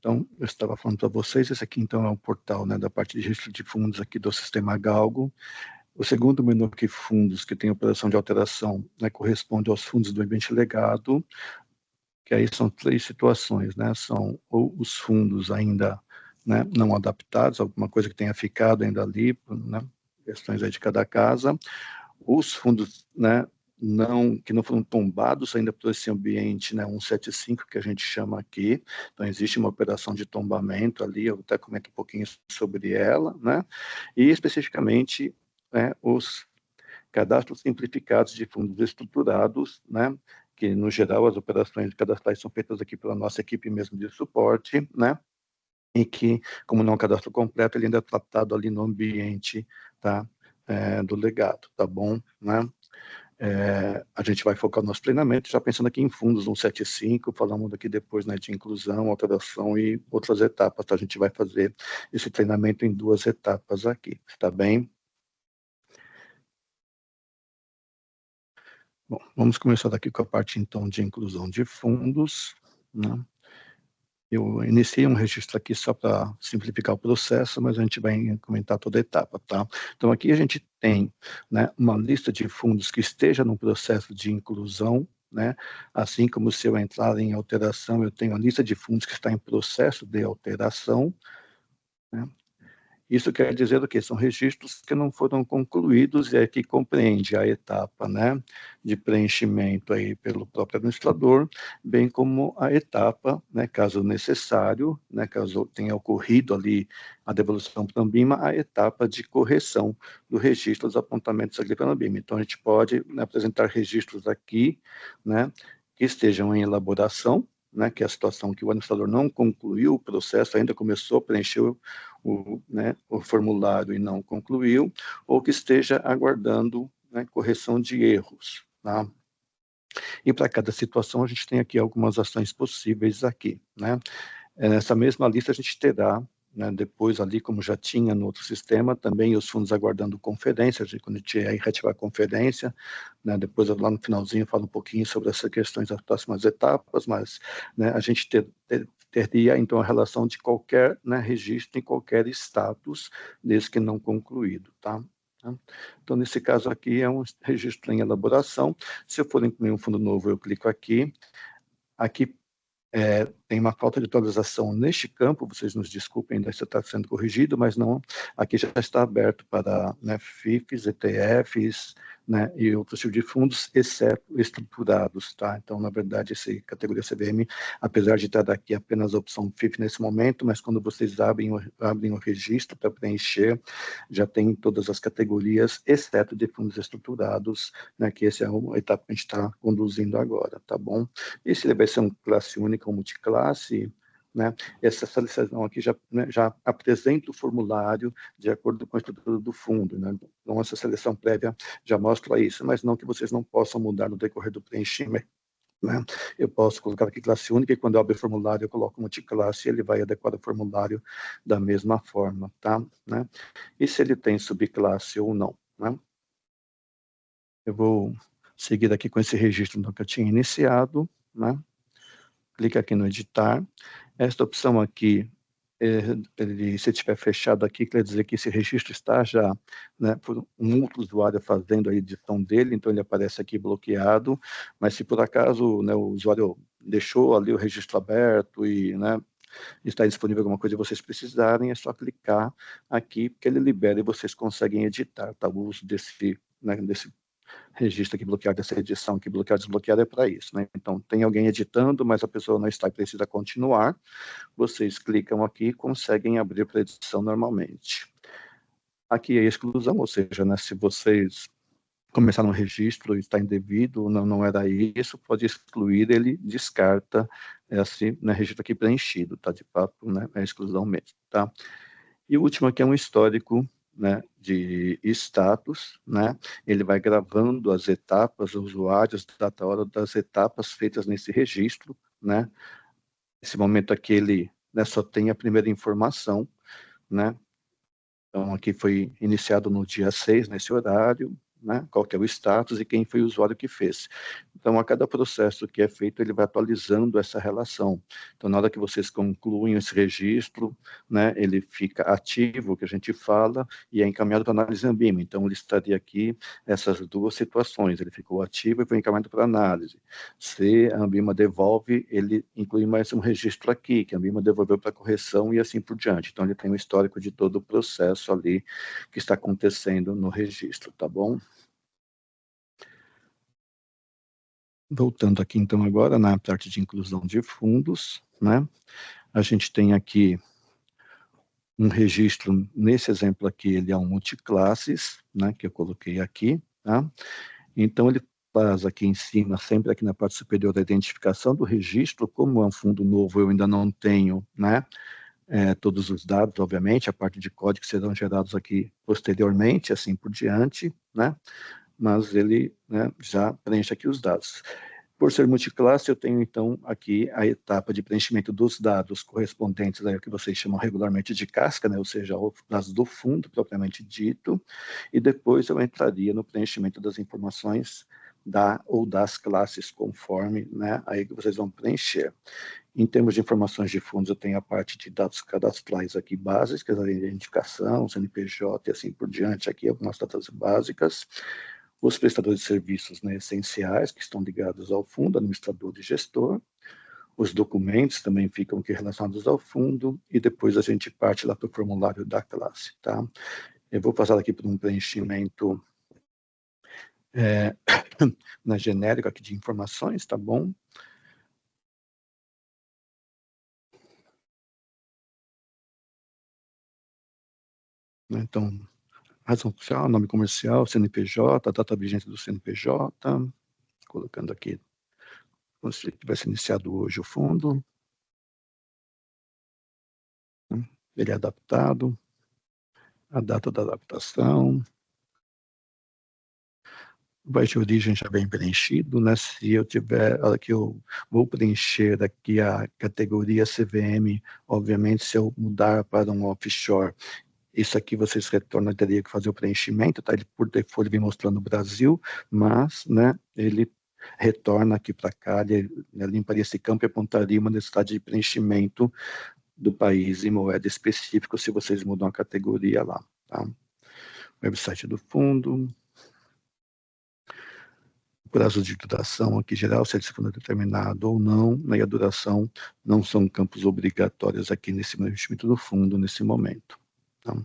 Então, eu estava falando para vocês, esse aqui então é o portal, né, da parte de registro de fundos aqui do sistema Galgo. O segundo menu aqui, fundos, que tem operação de alteração, né, corresponde aos fundos do ambiente legado, que aí são 3 situações, né, são ou os fundos ainda, né, não adaptados, alguma coisa que tenha ficado ainda ali, né, questões aí de cada casa, os fundos, né, que não foram tombados ainda por esse ambiente, né, 175, que a gente chama aqui. Então, existe uma operação de tombamento ali, eu até comento um pouquinho sobre ela, né, e especificamente, né, os cadastros simplificados de fundos estruturados, né, que, no geral, as operações cadastrais são feitas aqui pela nossa equipe mesmo de suporte, né, e que, como não é um cadastro completo, ele ainda é tratado ali no ambiente, tá, do legado, tá bom, né? A gente vai focar no nosso treinamento, já pensando aqui em fundos 175, falamos aqui depois, né, de inclusão, alteração e outras etapas, tá? A gente vai fazer esse treinamento em 2 etapas aqui, tá bem? Bom, vamos começar daqui com a parte, então, de inclusão de fundos, né? Eu iniciei um registro aqui só para simplificar o processo, mas a gente vai comentar toda a etapa, tá? Então, aqui a gente tem, né, uma lista de fundos que esteja no processo de inclusão, né? Assim como se eu entrar em alteração, eu tenho a lista de fundos que está em processo de alteração, né? Isso quer dizer o quê? São registros que não foram concluídos e é que compreende a etapa, né, de preenchimento aí pelo próprio administrador, bem como a etapa, né, caso necessário, né, caso tenha ocorrido ali a devolução para a Ambima, a etapa de correção do registro dos apontamentos ali pela Ambima. Então, a gente pode, né, apresentar registros aqui, né, que estejam em elaboração, né, que é a situação que o administrador não concluiu o processo, ainda começou a preencher né, o formulário e não concluiu, ou que esteja aguardando, né, correção de erros. Tá? E para cada situação, a gente tem aqui algumas ações possíveis aqui. Né? Nessa mesma lista, a gente terá, né, depois ali, como já tinha no outro sistema, também os fundos aguardando conferência, quando a gente reativar a conferência, né, depois lá no finalzinho eu falo um pouquinho sobre essas questões das próximas etapas, mas, né, a gente teria, então, a relação de qualquer, né, registro em qualquer status, desde que não concluído, tá? Então, nesse caso aqui, é um registro em elaboração. Se eu for incluir um fundo novo, eu clico aqui. Aqui tem uma falta de atualização neste campo, vocês nos desculpem, ainda está sendo corrigido, mas não, aqui já está aberto para, né, FIFs, ETFs, né, e outros tipos de fundos, exceto estruturados, tá? Então, na verdade, essa categoria CVM, apesar de estar aqui apenas a opção FIF nesse momento, mas quando vocês abrem o registro para preencher, já tem todas as categorias, exceto de fundos estruturados, né, que essa é a etapa que a gente está conduzindo agora, tá bom? Esse vai ser um classe única ou multiclasse, né? Essa solicitação aqui já, né, já apresenta o formulário de acordo com a estrutura do fundo, né? Então, essa seleção prévia já mostra isso, mas não que vocês não possam mudar no decorrer do preenchimento. Né? Eu posso colocar aqui classe única e quando eu abro o formulário eu coloco multiclasse e ele vai adequar o formulário da mesma forma, tá? Né? E se ele tem subclasse ou não, né? Eu vou seguir aqui com esse registro que eu tinha iniciado, né? Clica aqui no editar. Esta opção aqui, se estiver fechado aqui, quer dizer que esse registro está já, né, por um outro usuário fazendo a edição dele, então ele aparece aqui bloqueado, mas se por acaso, né, o usuário deixou ali o registro aberto e, né, está disponível alguma coisa e vocês precisarem, é só clicar aqui, que ele libera e vocês conseguem editar, tá? O uso desse, né, desse registro aqui bloqueado, essa edição aqui bloqueada, desbloqueada é para isso, né? Então, tem alguém editando, mas a pessoa não está e precisa continuar, vocês clicam aqui e conseguem abrir para edição normalmente. Aqui é a exclusão, ou seja, né, se vocês começaram um registro e está indevido, não era isso, pode excluir, ele descarta esse, né, registro aqui preenchido, tá? De fato, né, é exclusão mesmo, tá? E o último aqui é um histórico, né, de status, né? Ele vai gravando as etapas, os usuários, data, hora das etapas feitas nesse registro, né? Nesse momento aqui ele, né, só tem a primeira informação, né? Então aqui foi iniciado no dia 6, nesse horário, né, qual que é o status e quem foi o usuário que fez. Então, a cada processo que é feito, ele vai atualizando essa relação. Então, na hora que vocês concluem esse registro, né, ele fica ativo, que a gente fala, e é encaminhado para análise Ambima. Então, ele estaria aqui essas duas situações, ele ficou ativo e foi encaminhado para análise. Se a Ambima devolve, ele inclui mais um registro aqui, que a Ambima devolveu para correção e assim por diante. Então, ele tem um histórico de todo o processo ali que está acontecendo no registro, tá bom? Voltando aqui, então, agora na parte de inclusão de fundos, né? A gente tem aqui um registro, nesse exemplo aqui, ele é um multiclasses, né, que eu coloquei aqui, tá? Então, ele faz aqui em cima, sempre aqui na parte superior, a identificação do registro. Como é um fundo novo, eu ainda não tenho, né, todos os dados, obviamente, a parte de código serão gerados aqui posteriormente, assim por diante, né, mas ele, né, já preenche aqui os dados. Por ser multiclasse, eu tenho, então, aqui a etapa de preenchimento dos dados correspondentes ao que vocês chamam regularmente de casca, né, ou seja, os dados do fundo, propriamente dito, e depois eu entraria no preenchimento das informações ou das classes, conforme, né, aí que vocês vão preencher. Em termos de informações de fundos, eu tenho a parte de dados cadastrais aqui básicas, a identificação, CNPJ e assim por diante, aqui algumas datas básicas. Os prestadores de serviços, né, essenciais, que estão ligados ao fundo, administrador e gestor. Os documentos também ficam aqui relacionados ao fundo, e depois a gente parte lá para o formulário da classe, tá? Eu vou passar aqui por um preenchimento na genérica aqui de informações, tá bom? Então, razão social, nome comercial, CNPJ, data vigente do CNPJ, colocando aqui como se tivesse iniciado hoje o fundo, né? Ele é adaptado, a data da adaptação, o país de origem já bem preenchido, né? Se eu tiver, a hora que eu vou preencher aqui a categoria CVM, obviamente, se eu mudar para um offshore, isso aqui vocês retornam, teria que fazer o preenchimento, tá? Ele, por default, ele vem mostrando o Brasil, mas, né, ele retorna aqui para cá, ele limparia esse campo e apontaria uma necessidade de preenchimento do país em moeda específica, se vocês mudam a categoria lá, tá? Website do fundo, prazo de duração aqui geral, se ele for determinado ou não, né, e a duração não são campos obrigatórios aqui nesse investimento do fundo, nesse momento. Tá?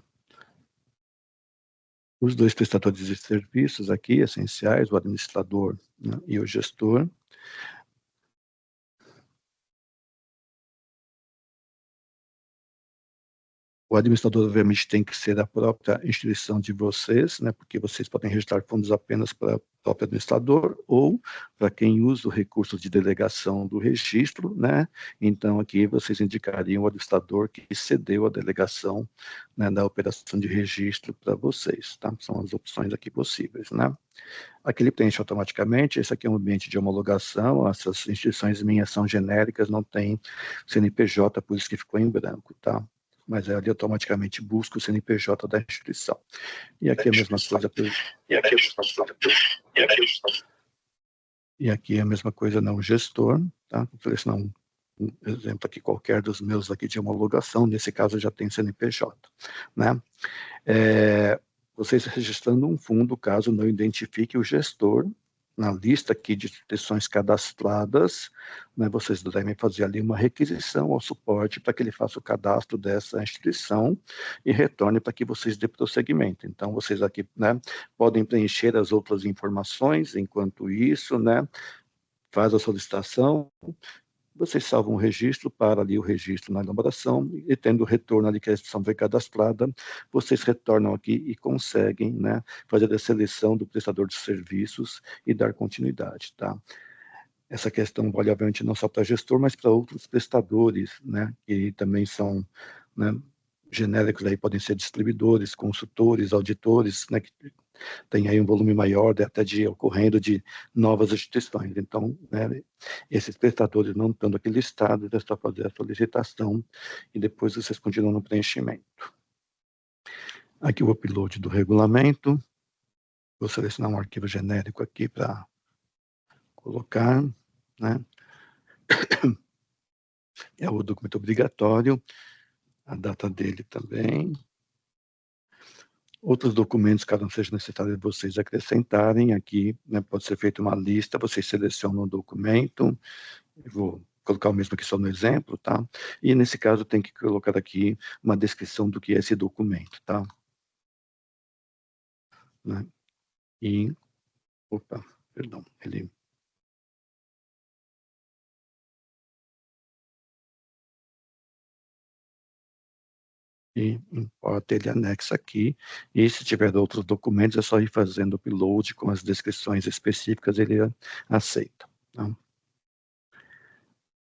Os dois prestadores de serviços aqui, essenciais, o administrador, né, e o gestor. O administrador, obviamente, tem que ser a própria instituição de vocês, né, porque vocês podem registrar fundos apenas para o próprio administrador ou para quem usa o recurso de delegação do registro, né? Então, aqui vocês indicariam o administrador que cedeu a delegação, né, da operação de registro para vocês, tá? São as opções aqui possíveis, né? Aqui ele preenche automaticamente, esse aqui é um ambiente de homologação, essas instituições minhas são genéricas, não tem CNPJ, por isso que ficou em branco, tá? Mas ele automaticamente busca o CNPJ da instituição. E aqui a mesma coisa. E aqui a mesma coisa não gestor, tá? Vou selecionar um exemplo aqui qualquer dos meus aqui de homologação, nesse caso já tem CNPJ, né? Vocês registrando um fundo, caso não identifique o gestor, na lista aqui de instituições cadastradas, né, vocês devem fazer ali uma requisição ao suporte para que ele faça o cadastro dessa instituição e retorne para que vocês dê prosseguimento. Então, vocês aqui, né, podem preencher as outras informações, enquanto isso, né, faz a solicitação, vocês salvam o registro, para ali o registro na elaboração, e tendo o retorno ali que a instituição foi cadastrada, vocês retornam aqui e conseguem, né, fazer a seleção do prestador de serviços e dar continuidade, tá? Essa questão vale, obviamente, não só para gestor, mas para outros prestadores, né, que também são, né, genéricos, aí podem ser distribuidores, consultores, auditores, né, que tem aí um volume maior até de ocorrendo de novas instituições. Então, né, esses prestadores não estando aqui listados, é só fazer a solicitação e depois vocês continuam no preenchimento. Aqui o upload do regulamento. Vou selecionar um arquivo genérico aqui para colocar, né? É o documento obrigatório, a data dele também. Outros documentos, caso não seja necessário vocês acrescentarem aqui, né, pode ser feita uma lista, vocês selecionam o documento, eu vou colocar o mesmo aqui só no exemplo, tá? E nesse caso tem que colocar aqui uma descrição do que é esse documento, tá? Né? E, opa, perdão, ele... E importa, ele anexa aqui, e se tiver outros documentos, é só ir fazendo o upload com as descrições específicas, ele aceita. Tá?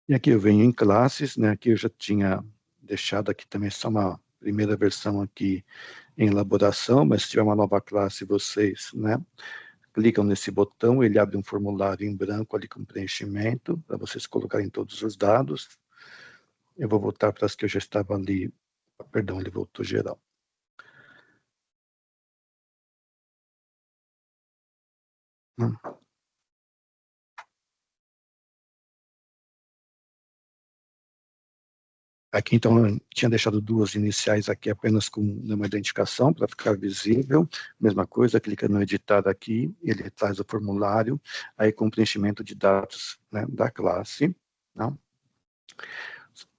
E aqui eu venho em classes, né? Aqui eu já tinha deixado aqui também só uma primeira versão aqui em elaboração, mas se tiver uma nova classe, vocês, né? Clicam nesse botão, ele abre um formulário em branco ali com preenchimento, para vocês colocarem todos os dados. Eu vou voltar para as que eu já estava ali, perdão, ele voltou geral. Aqui, então, eu tinha deixado duas iniciais aqui apenas com uma identificação para ficar visível. Mesma coisa, clica no editar aqui, ele traz o formulário, aí com preenchimento de dados, né, da classe. Tá?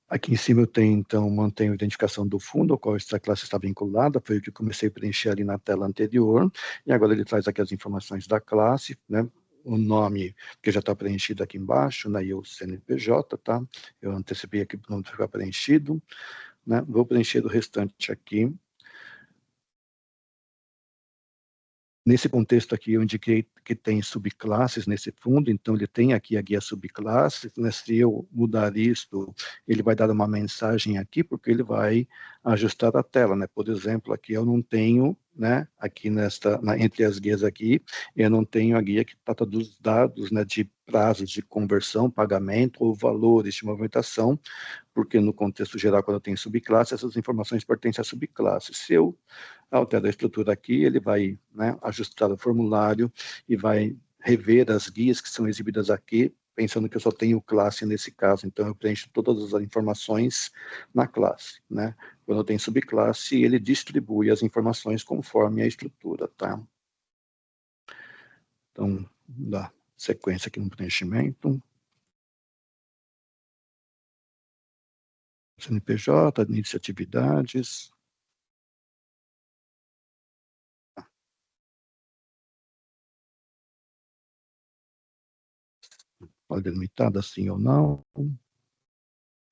Aqui em cima eu tenho, então, mantenho a identificação do fundo ao qual essa classe está vinculada, foi o que eu comecei a preencher ali na tela anterior, e agora ele traz aqui as informações da classe, né, o nome que já está preenchido aqui embaixo, né, e o CNPJ, tá? Eu antecipei aqui para não ficar preenchido, né? Vou preencher o restante aqui. Nesse contexto aqui, eu indiquei que tem subclasses nesse fundo, então ele tem aqui a guia subclasses, né? Se eu mudar isto, ele vai dar uma mensagem aqui, porque ele vai ajustar a tela, né? Por exemplo, aqui eu não tenho, né? Aqui entre as guias aqui, eu não tenho a guia que trata dos dados, né? De prazos de conversão, pagamento ou valores de movimentação, porque no contexto geral, quando eu tenho subclasse, essas informações pertencem à subclasse. Se eu altero a estrutura aqui, ele vai, né, ajustar o formulário e vai rever as guias que são exibidas aqui, pensando que eu só tenho classe nesse caso, então eu preencho todas as informações na classe, né? Quando eu tenho subclasse, ele distribui as informações conforme a estrutura, tá? Então, dá sequência aqui no preenchimento. CNPJ, início de atividades. Pode delimitada, sim ou não.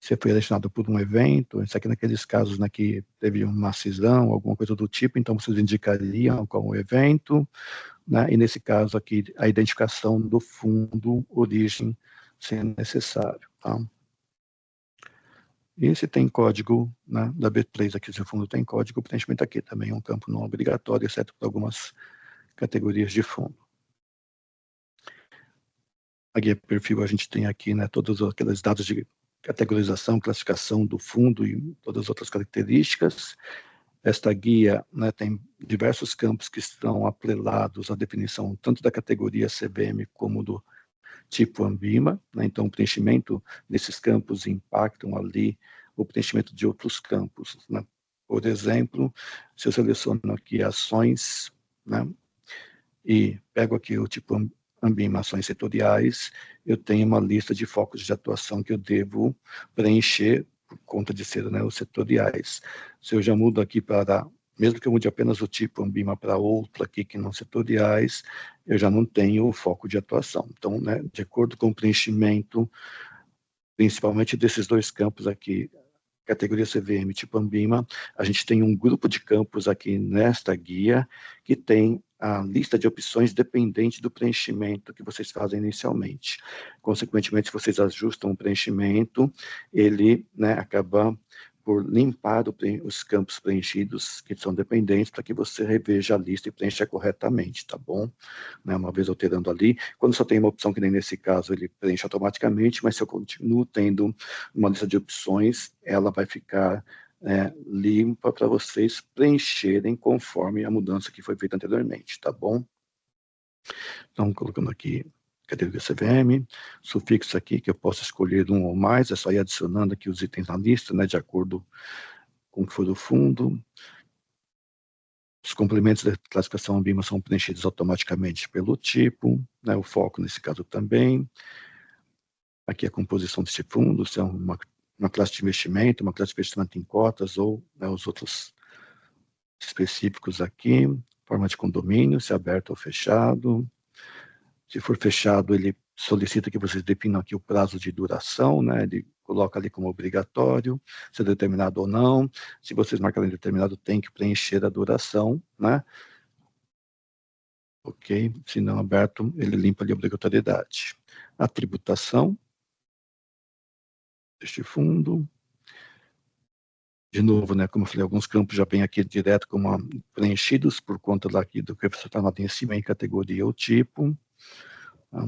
Se foi destinado por um evento, isso aqui naqueles casos, né, que teve uma cisão, alguma coisa do tipo, então vocês indicariam como evento, né, e nesse caso aqui, a identificação do fundo, origem, se necessário, tá? E se tem código, né, da B3 aqui, se o fundo tem código, o preenchimento aqui também é um campo não obrigatório, exceto para algumas categorias de fundo. A guia perfil a gente tem aqui, né, todos aqueles dados de categorização, classificação do fundo e todas as outras características. Esta guia, né, tem diversos campos que estão atrelados à definição tanto da categoria CVM como do tipo Ambima, né, então o preenchimento desses campos impactam ali o preenchimento de outros campos, né. Por exemplo, se eu seleciono aqui ações, né, e pego aqui o tipo Ambima, ações setoriais, eu tenho uma lista de focos de atuação que eu devo preencher por conta de ser, né, os setoriais. Se eu já mudo aqui para, mesmo que eu mude apenas o tipo Ambima para outro aqui que não setoriais, eu já não tenho o foco de atuação. Então, né, de acordo com o preenchimento, principalmente desses dois campos aqui, categoria CVM tipo Ambima, a gente tem um grupo de campos aqui nesta guia que tem a lista de opções dependente do preenchimento que vocês fazem inicialmente. Consequentemente, se vocês ajustam o preenchimento, ele, né, acaba por limpar os campos preenchidos que são dependentes para que você reveja a lista e preencha corretamente, tá bom? Né, uma vez alterando ali, quando só tem uma opção que nem nesse caso, ele preenche automaticamente, mas se eu continuo tendo uma lista de opções, ela vai ficar limpa para vocês preencherem conforme a mudança que foi feita anteriormente, tá bom? Então, colocando aqui categoria CVM, sufixo aqui que eu posso escolher um ou mais, é só ir adicionando aqui os itens na lista, né, de acordo com o que for do fundo. Os complementos da classificação BIMA são preenchidos automaticamente pelo tipo, né, o foco nesse caso também. Aqui a composição desse fundo, se é uma classe de investimento, uma classe de investimento em cotas ou, né, os outros específicos aqui. Forma de condomínio, se é aberto ou fechado. Se for fechado, ele solicita que vocês definam aqui o prazo de duração, né? Ele coloca ali como obrigatório, se é determinado ou não. Se vocês marcarem determinado, tem que preencher a duração, né? Ok? Se não aberto, ele limpa ali a obrigatoriedade. A tributação deste fundo. De novo, né, como eu falei, alguns campos já vêm aqui direto como preenchidos por conta daqui do que você está lá em cima em categoria ou tipo. Tá?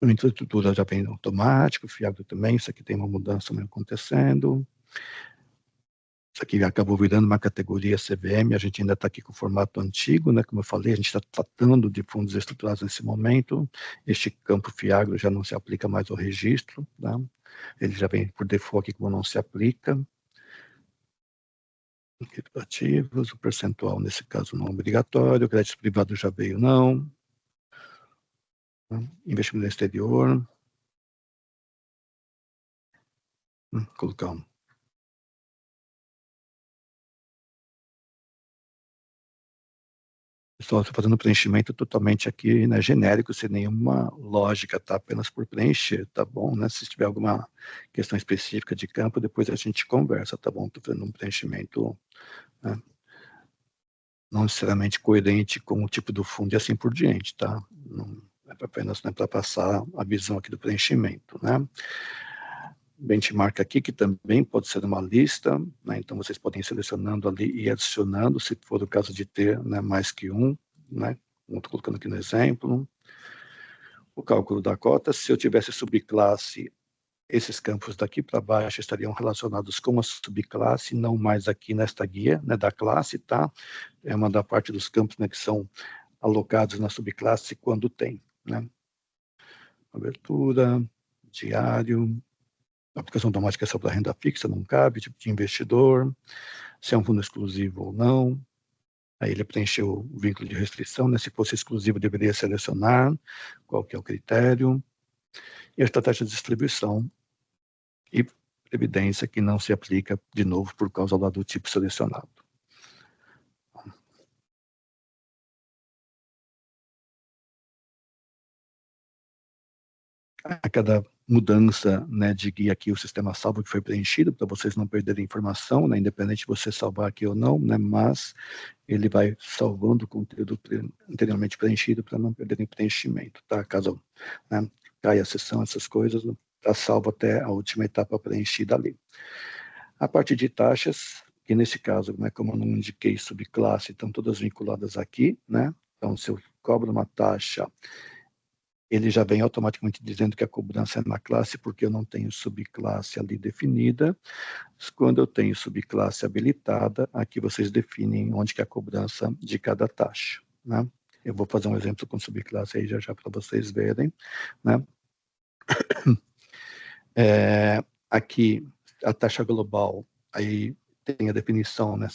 A infraestrutura já vem automático, fiado também, isso aqui tem uma mudança acontecendo. Isso aqui acabou virando uma categoria CVM, a gente ainda está aqui com o formato antigo, né? Como eu falei, a gente está tratando de fundos estruturados nesse momento. Este campo FIAGRO já não se aplica mais ao registro, tá? Ele já vem por default aqui como não se aplica. Ativos, o percentual nesse caso não é obrigatório, crédito privado já veio não. Investimento no exterior. Colocar um. Pessoal, estou fazendo preenchimento totalmente aqui, né, genérico, sem nenhuma lógica, tá? Apenas por preencher, tá bom? Né? Se tiver alguma questão específica de campo, depois a gente conversa, tá bom? Estou fazendo um preenchimento, né, não necessariamente coerente com o tipo do fundo e assim por diante, tá? Não é apenas, né, para passar a visão aqui do preenchimento, né? Benchmark aqui, que também pode ser uma lista, né? Então vocês podem ir selecionando ali e adicionando, se for o caso de ter, né, mais que um, né? Estou colocando aqui no exemplo. O cálculo da cota, se eu tivesse subclasse, esses campos daqui para baixo estariam relacionados com a subclasse, não mais aqui nesta guia, né, da classe, tá? É uma da parte dos campos, né, que são alocados na subclasse quando tem, né? Abertura, diário, aplicação automática é só para renda fixa, não cabe, tipo de investidor, se é um fundo exclusivo ou não. Aí ele preencheu o vínculo de restrição, né? Se fosse exclusivo, deveria selecionar qual que é o critério. E a estratégia de distribuição e previdência que não se aplica, de novo, por causa lá do tipo selecionado. A cada mudança, né, de guia aqui, o sistema salva que foi preenchido, para vocês não perderem informação, né, independente de você salvar aqui ou não, né, mas ele vai salvando o conteúdo anteriormente preenchido para não perderem preenchimento, tá? Caso, né, caia a sessão, essas coisas, está salvo até a última etapa preenchida ali. A parte de taxas, que nesse caso, né, como eu não indiquei subclasse, estão todas vinculadas aqui, né? Então, se eu cobro uma taxa, ele já vem automaticamente dizendo que a cobrança é na classe, porque eu não tenho subclasse ali definida. Quando eu tenho subclasse habilitada, aqui vocês definem onde que é a cobrança de cada taxa, né? Eu vou fazer um exemplo com subclasse aí já para vocês verem, né? Aqui, a taxa global, aí tem a definição, né?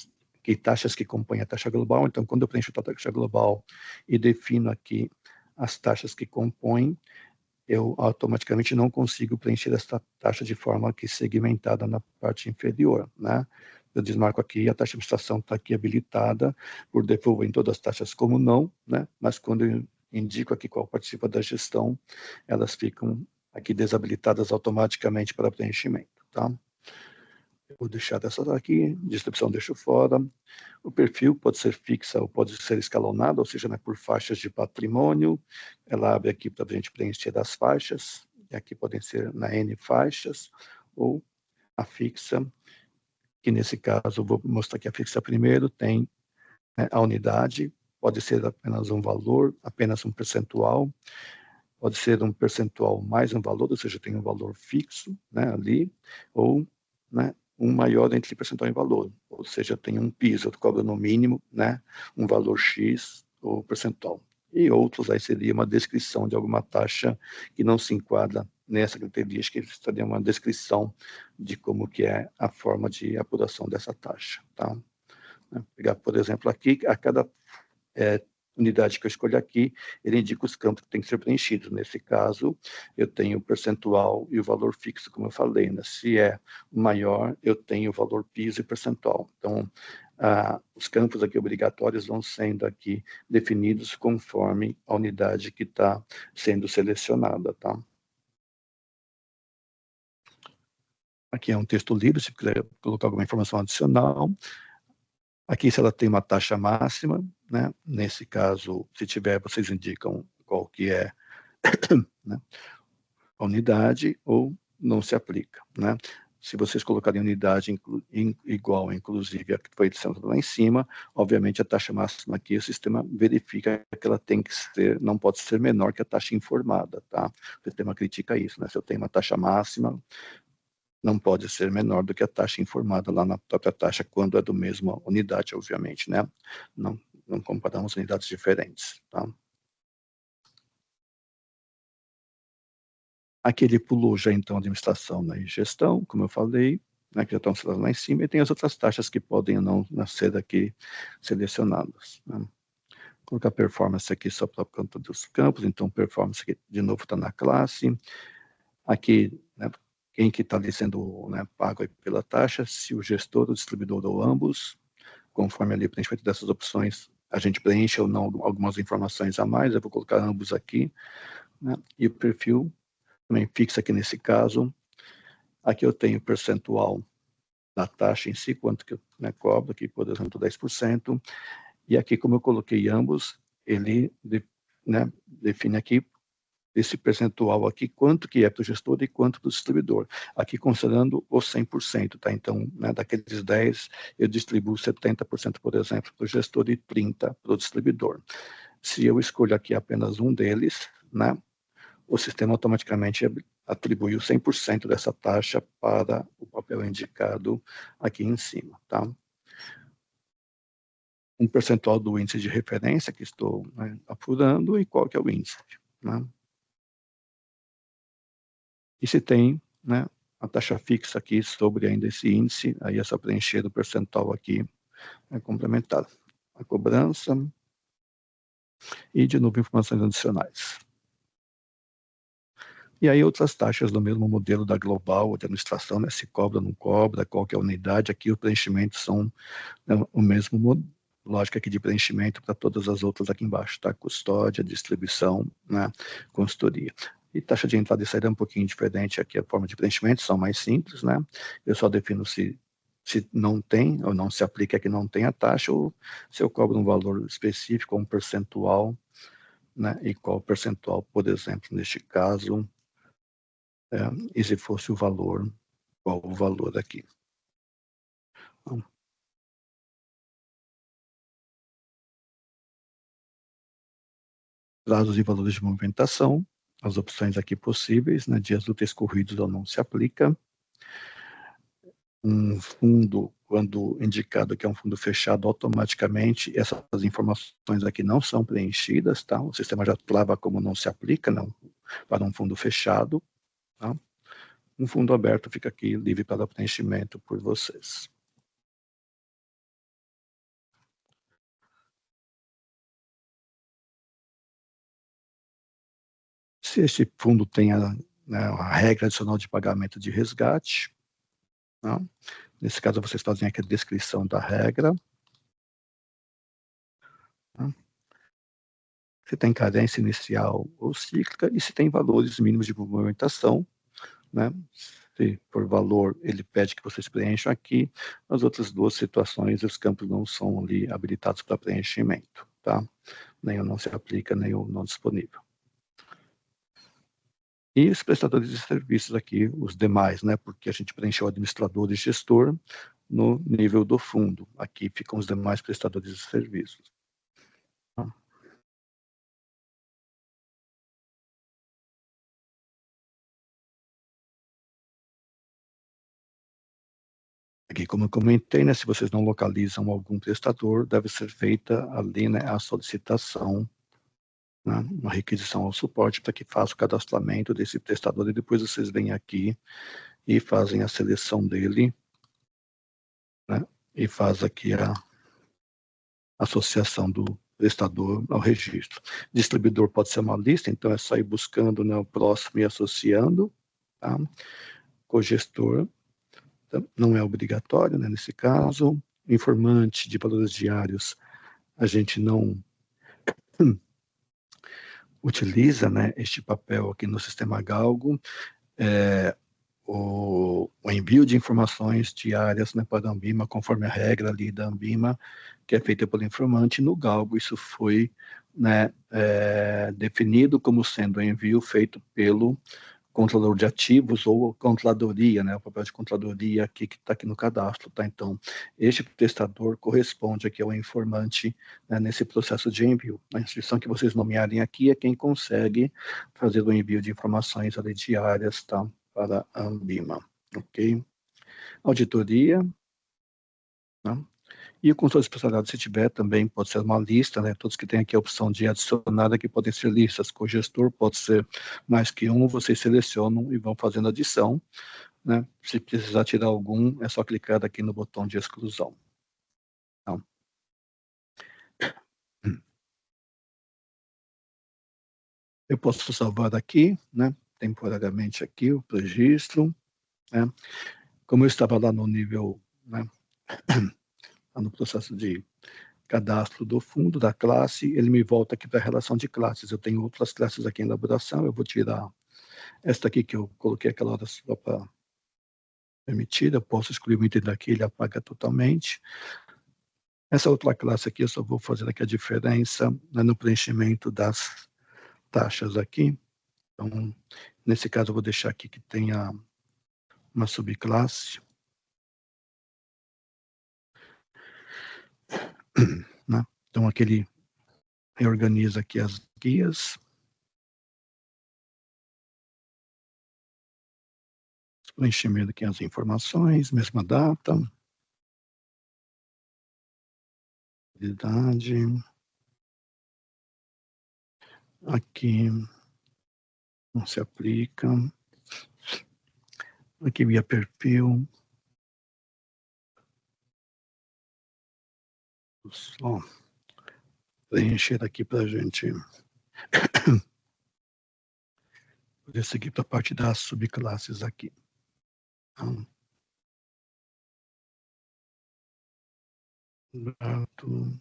Que taxas que compõem a taxa global. Então, quando eu preencho a taxa global e defino aqui as taxas que compõem, eu automaticamente não consigo preencher essa taxa de forma aqui segmentada na parte inferior, né? Eu desmarco aqui, a taxa de administração está aqui habilitada, por default em todas as taxas como não, né? Mas quando eu indico aqui qual participa da gestão, elas ficam aqui desabilitadas automaticamente para preenchimento, tá? Eu vou deixar dessa aqui, distribuição deixo fora. O perfil pode ser fixa ou pode ser escalonado, ou seja, né, por faixas de patrimônio. Ela abre aqui para a gente preencher as faixas, e aqui podem ser na N faixas, ou a fixa, que nesse caso, eu vou mostrar aqui a fixa primeiro, tem, né, a unidade, pode ser apenas um valor, apenas um percentual, pode ser um percentual mais um valor, ou seja, tem um valor fixo, né, ali, ou, né, um maior entre percentual e valor, ou seja, tem um piso, eu cobro no mínimo, né, um valor X ou percentual. E outros aí seria uma descrição de alguma taxa que não se enquadra nessa característica, que estaria uma descrição de como que é a forma de apuração dessa taxa, tá? Pegar, por exemplo, aqui, a cada unidade que eu escolho aqui, ele indica os campos que têm que ser preenchidos. Nesse caso, eu tenho o percentual e o valor fixo, como eu falei, né? Se é maior, eu tenho o valor piso e percentual. Então, os campos aqui obrigatórios vão sendo aqui definidos conforme a unidade que está sendo selecionada, tá? Aqui é um texto livre, se quiser colocar alguma informação adicional. Aqui, se ela tem uma taxa máxima, né? Nesse caso, se tiver, vocês indicam qual que é, né, a unidade ou não se aplica, né? Se vocês colocarem unidade igual, inclusive a que foi edição lá em cima, obviamente a taxa máxima aqui, o sistema verifica que ela tem que ser, não pode ser menor que a taxa informada, tá? O sistema critica isso, né? Se eu tenho uma taxa máxima, não pode ser menor do que a taxa informada lá na própria taxa, quando é do mesma unidade, obviamente, né? Não, não comparamos unidades diferentes, tá? Aqui ele pulou já, então, administração, né, e gestão, como eu falei, né, que já estão citadas lá em cima, e tem as outras taxas que podem ou não ser aqui selecionadas, né? Vou colocar performance aqui só para o canto dos campos, então performance aqui de novo está na classe. Aqui, né, quem que está ali sendo, né, pago aí pela taxa, se o gestor, o distribuidor ou ambos, conforme ali o preenchimento dessas opções, a gente preenche ou não algumas informações a mais, eu vou colocar ambos aqui, né, e o perfil também fixa aqui nesse caso. Aqui eu tenho o percentual da taxa em si, quanto que eu, né, cobro aqui, por exemplo, 10%, e aqui, como eu coloquei ambos, ele, né, define aqui esse percentual aqui, quanto que é para o gestor e quanto para o distribuidor. Aqui considerando os 100%, tá? Então, né, daqueles 10, eu distribuo 70%, por exemplo, para o gestor e 30% para o distribuidor. Se eu escolho aqui apenas um deles, né, o sistema automaticamente atribui o 100% dessa taxa para o papel indicado aqui em cima, tá? Um percentual do índice de referência que estou, né, apurando e qual que é o índice, né? E se tem, né, a taxa fixa aqui sobre ainda esse índice, aí é só preencher o percentual aqui, complementar a cobrança e, de novo, informações adicionais. E aí outras taxas do mesmo modelo da Global, de administração, né, se cobra ou não cobra, qual que é a unidade, aqui os preenchimentos são, né, o mesmo lógica aqui de preenchimento para todas as outras aqui embaixo, tá? Custódia, distribuição, né, consultoria. E taxa de entrada e saída é um pouquinho diferente aqui, a forma de preenchimento são mais simples, né? Eu só defino se não tem ou não se aplica que não tem a taxa, ou se eu cobro um valor específico, um percentual, né? E qual percentual, por exemplo, neste caso, e se fosse o valor, qual o valor aqui. Então, prazos e valores de movimentação, as opções aqui possíveis, né, dias úteis corridos ou não se aplica. Um fundo, quando indicado que é um fundo fechado, automaticamente essas informações aqui não são preenchidas, tá? O sistema já trava como não se aplica, não, para um fundo fechado, tá? Um fundo aberto fica aqui livre para preenchimento por vocês. Se este fundo tem né, a regra adicional de pagamento de resgate, tá? Nesse caso, vocês fazem aqui a descrição da regra, tá? Se tem carência inicial ou cíclica e se tem valores mínimos de movimentação, né? Se por valor, ele pede que vocês preencham aqui. Nas outras duas situações, os campos não são ali habilitados para preenchimento, tá? Nem o não se aplica, nem o não disponível. E os prestadores de serviços aqui, os demais, né? Porque a gente preencheu administrador e gestor no nível do fundo. Aqui ficam os demais prestadores de serviços. Tá? Aqui, como eu comentei, né, se vocês não localizam algum prestador, deve ser feita ali, né, a solicitação, né, uma requisição ao suporte para que faça o cadastramento desse prestador e depois vocês vêm aqui e fazem a seleção dele, né, e faz aqui a associação do prestador ao registro. Distribuidor pode ser uma lista, então é só ir buscando, né, o próximo e associando, tá? Cogestor, tá? Não é obrigatório, né, nesse caso. Informante de valores diários, a gente não utiliza, né, este papel aqui no sistema Galgo. O envio de informações diárias, né, para a Anbima, conforme a regra ali da Anbima, que é feita pelo informante. No Galgo, isso foi, né, definido como sendo um envio feito pelo controlador de ativos ou controladoria, né, o papel de controladoria aqui que está aqui no cadastro, tá? Então, este prestador corresponde aqui ao informante, né, nesse processo de envio. A instituição que vocês nomearem aqui é quem consegue fazer o envio de informações ali diárias, tá, para a Anbima, ok? Auditoria, né? E o controle especializado, se tiver, também pode ser uma lista, né? Todos que têm aqui a opção de adicionar aqui podem ser listas. Com o gestor pode ser mais que um, vocês selecionam e vão fazendo adição, né? Se precisar tirar algum, é só clicar aqui no botão de exclusão. Então, eu posso salvar aqui, né? Temporariamente aqui o registro, né? Como eu estava lá no nível, né? No processo de cadastro do fundo, da classe, ele me volta aqui para a relação de classes. Eu tenho outras classes aqui em elaboração, eu vou tirar esta aqui que eu coloquei aquela hora só para permitir, eu posso excluir o item daqui, ele apaga totalmente. Essa outra classe aqui, eu só vou fazer aqui a diferença, né, no preenchimento das taxas aqui. Então, nesse caso, eu vou deixar aqui que tenha uma subclasse, né? Então, aqui ele reorganiza aqui as guias, preenchimento aqui as informações, mesma data, idade, aqui não se aplica, aqui via perfil, só preencher aqui para a gente poder seguir para a parte das subclasses aqui. Então, dado,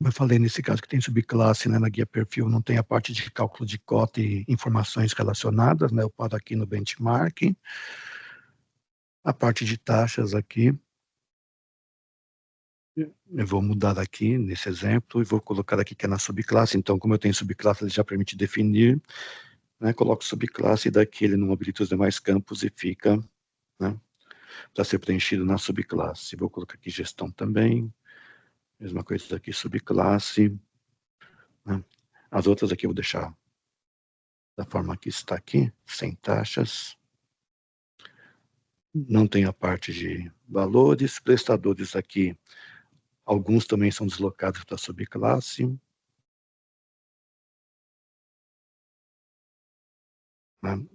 como eu falei, nesse caso que tem subclasse, né, na guia perfil, não tem a parte de cálculo de cota e informações relacionadas, né, eu paro aqui no benchmark, a parte de taxas aqui, eu vou mudar aqui nesse exemplo e vou colocar aqui que é na subclasse, então como eu tenho subclasse, ele já permite definir, né, coloco subclasse e daqui ele não habilita os demais campos e fica, né, para ser preenchido na subclasse. Vou colocar aqui gestão também, mesma coisa aqui, subclasse, né. As outras aqui eu vou deixar da forma que está aqui, sem taxas. Não tem a parte de valores, prestadores aqui, alguns também são deslocados para a subclasse. Né?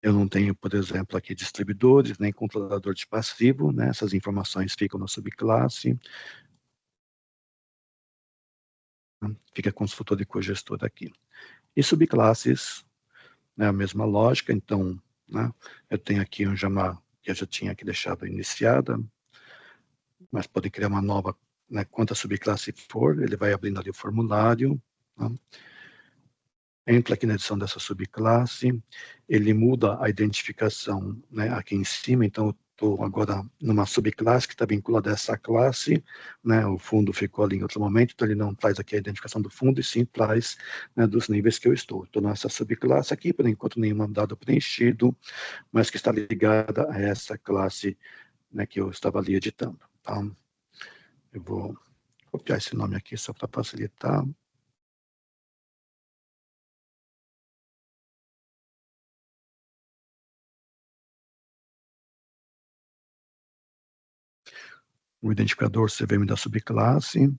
Eu não tenho, por exemplo, aqui distribuidores, nem controlador de passivo, né? Essas informações ficam na subclasse. Né? Fica consultor e cogestor aqui. E subclasses, né, a mesma lógica, então, né, eu tenho aqui um Jama que eu já tinha aqui deixado iniciada, mas pode criar uma nova, né, quanta subclasse for, ele vai abrindo ali o formulário, né, entra aqui na edição dessa subclasse, ele muda a identificação, né, aqui em cima, então eu estou agora numa subclasse que está vinculada a essa classe, né, o fundo ficou ali em outro momento, então ele não traz aqui a identificação do fundo, e sim traz, né, dos níveis que eu estou. Estou nessa subclasse aqui, por enquanto nenhum dado preenchido, mas que está ligada a essa classe, né, que eu estava ali editando. Tá? Eu vou copiar esse nome aqui só para facilitar. O identificador CVM da subclasse.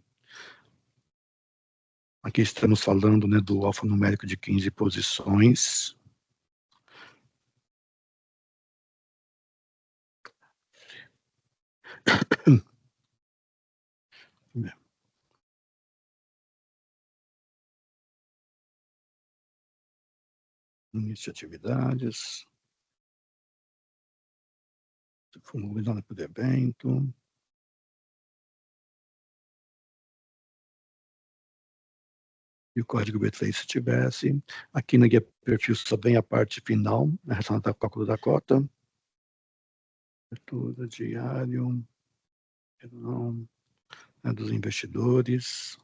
Aqui estamos falando, né, do alfanumérico de 15 posições. Início de atividades. Formulada por evento. E o código B3 se tivesse. Aqui na guia perfil só vem a parte final, né, relacionada ao cálculo da cota. Abertura, diário, não, né, dos investidores.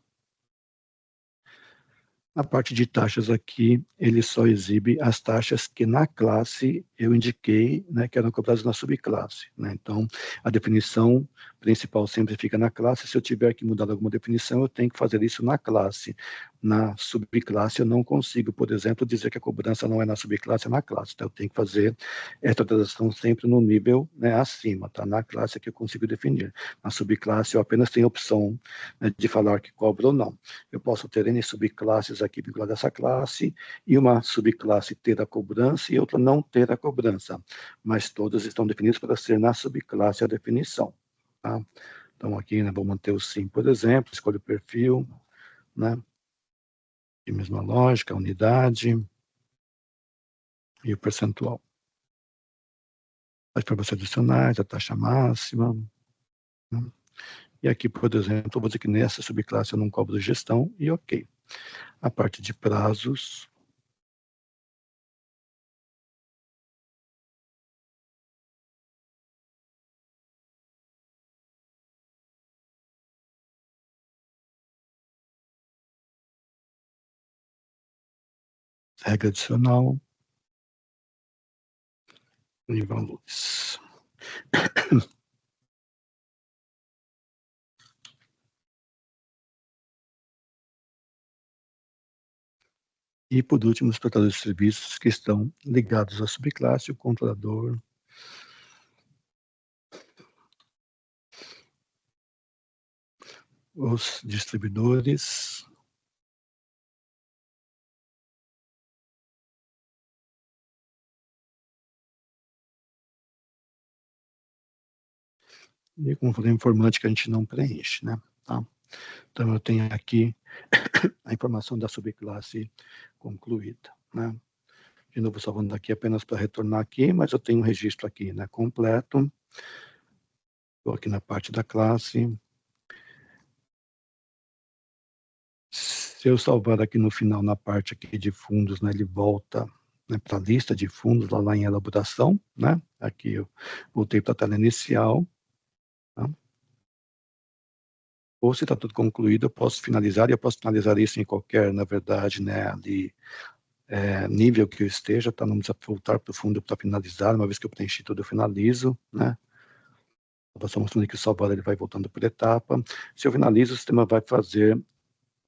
A parte de taxas aqui, ele só exibe as taxas que na classe eu indiquei, né, que eram cobradas na subclasse. Né? Então, a definição principal sempre fica na classe. Se eu tiver que mudar alguma definição, eu tenho que fazer isso na classe. Na subclasse, eu não consigo, por exemplo, dizer que a cobrança não é na subclasse, é na classe. Então, eu tenho que fazer essa transação sempre no nível, né, acima. Tá? Na classe é que eu consigo definir. Na subclasse, eu apenas tenho a opção, né, de falar que cobra ou não. Eu posso ter N subclasses aqui vinculadas a essa classe, e uma subclasse ter a cobrança e outra não ter a cobrança, mas todas estão definidas para ser na subclasse a definição. Tá? Então aqui, né, vou manter o sim, por exemplo, escolho o perfil, né, e mesma lógica, a unidade e o percentual. As provas adicionais, a taxa máxima, né? E aqui, por exemplo, eu vou dizer que nessa subclasse eu não cobro gestão, e ok. A parte de prazos, regra adicional e valores. E, por último, os prestadores de serviços que estão ligados à subclasse, o controlador, os distribuidores, e, como eu falei, informante que a gente não preenche, né? Tá? Então, eu tenho aqui a informação da subclasse concluída, né? De novo, salvando aqui apenas para retornar aqui, mas eu tenho um registro aqui, né, completo. Estou aqui na parte da classe. Se eu salvar aqui no final, na parte aqui de fundos, né, ele volta, né, para a lista de fundos, lá em elaboração, né? Aqui eu voltei para a tela inicial. Tá? Ou se está tudo concluído, eu posso finalizar, e eu posso finalizar isso em qualquer, na verdade, né, ali, nível que eu esteja, tá? Não precisa voltar para o fundo para finalizar, uma vez que eu preenchi tudo, eu finalizo, né? Estou mostrando que o salvar ele vai voltando por etapa. Se eu finalizo, o sistema vai fazer,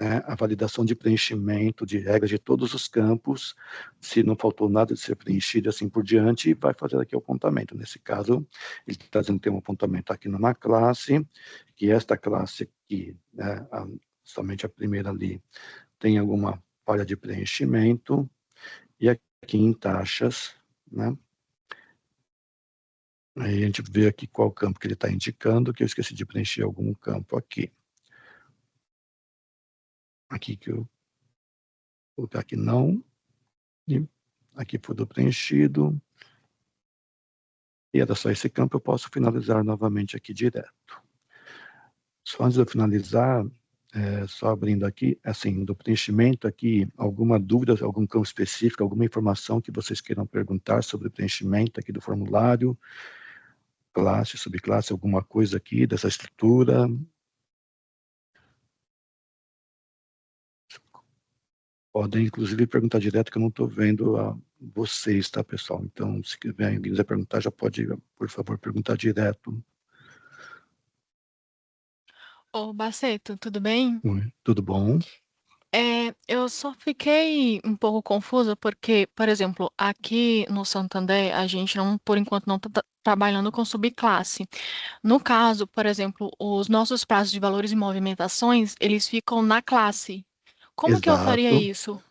né, a validação de preenchimento de regras de todos os campos, se não faltou nada de ser preenchido, assim por diante, e vai fazer aqui o apontamento. Nesse caso, ele está dizendo que tem um apontamento aqui numa classe, que esta classe aqui, né, somente a primeira ali, tem alguma falha de preenchimento, e aqui em taxas, né, aí a gente vê aqui qual campo que ele está indicando, que eu esqueci de preencher algum campo aqui. Aqui que eu vou colocar aqui não, e aqui tudo preenchido, e era só esse campo, eu posso finalizar novamente aqui direto. Só antes de eu finalizar, Só abrindo aqui, assim, do preenchimento aqui, alguma dúvida, algum campo específico, alguma informação que vocês queiram perguntar sobre o preenchimento aqui do formulário, classe, subclasse, alguma coisa aqui dessa estrutura? Podem, inclusive, perguntar direto, que eu não estou vendo vocês, tá, pessoal? Então, se quiser perguntar, já pode, por favor, perguntar direto. Ô, Baceto, tudo bem? Oi, tudo bom? Eu só fiquei um pouco confusa porque, por exemplo, aqui no Santander, a gente não, por enquanto, não está trabalhando com subclasse. No caso, por exemplo, os nossos prazos de valores e movimentações, eles ficam na classe. Como que eu faria Exato. isso?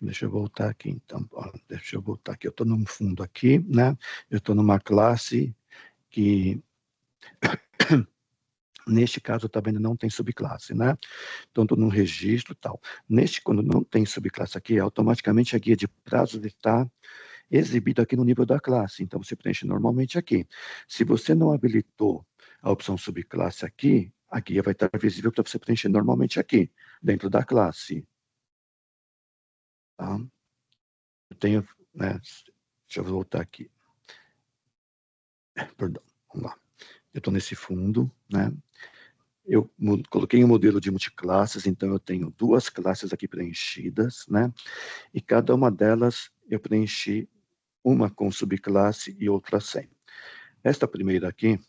Deixa eu voltar aqui, então. Ó, deixa eu voltar aqui. Eu estou num fundo aqui, né? Eu estou numa classe que, neste caso, também não tem subclasse, né? Então, estou num registro e tal. Quando não tem subclasse aqui, automaticamente a guia de prazos está exibida aqui no nível da classe. Então, você preenche normalmente aqui. Se você não habilitou a opção subclasse aqui, a guia vai estar visível para você preencher normalmente aqui, dentro da classe. Tá? Eu tenho, né? Deixa eu voltar aqui. Perdão, vamos lá. Eu estou nesse fundo, né? Eu coloquei um modelo de multiclasses, então eu tenho duas classes aqui preenchidas, né? E cada uma delas eu preenchi uma com subclasse e outra sem. Esta primeira aqui,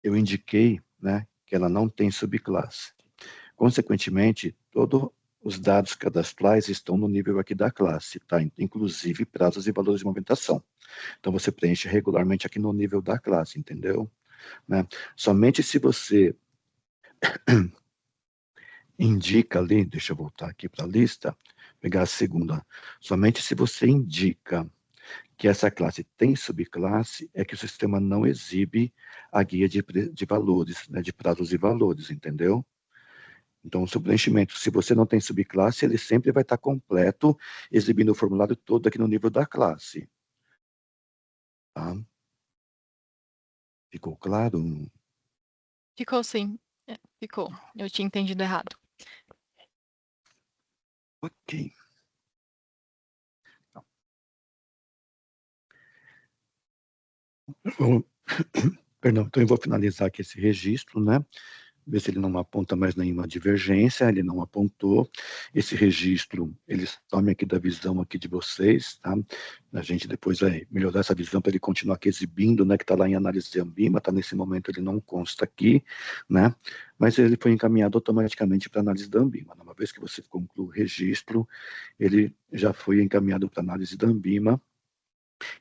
eu indiquei, né, que ela não tem subclasse. Consequentemente, todos os dados cadastrais estão no nível aqui da classe, tá? Inclusive prazos e valores de movimentação. Então, você preenche regularmente aqui no nível da classe, entendeu? Né? Somente se você indica ali, deixa eu voltar aqui para a lista, pegar a segunda, somente se você indica que essa classe tem subclasse, é que o sistema não exibe a guia de valores, né, de prazos e valores, entendeu? Então, o seu preenchimento, se você não tem subclasse, ele sempre vai estar completo, exibindo o formulário todo aqui no nível da classe. Tá? Ficou claro? Ficou sim. Ficou. Eu tinha entendido errado. Ok. Bom, perdão, então eu vou finalizar aqui esse registro, né? Ver se ele não aponta mais nenhuma divergência, ele não apontou. Esse registro, ele some aqui da visão aqui de vocês, tá? A gente depois vai melhorar essa visão para ele continuar aqui exibindo, né? Que está lá em análise de Ambima, tá? Nesse momento ele não consta aqui, né? Mas ele foi encaminhado automaticamente para análise da Ambima. Uma vez que você conclui o registro, ele já foi encaminhado para análise da Ambima,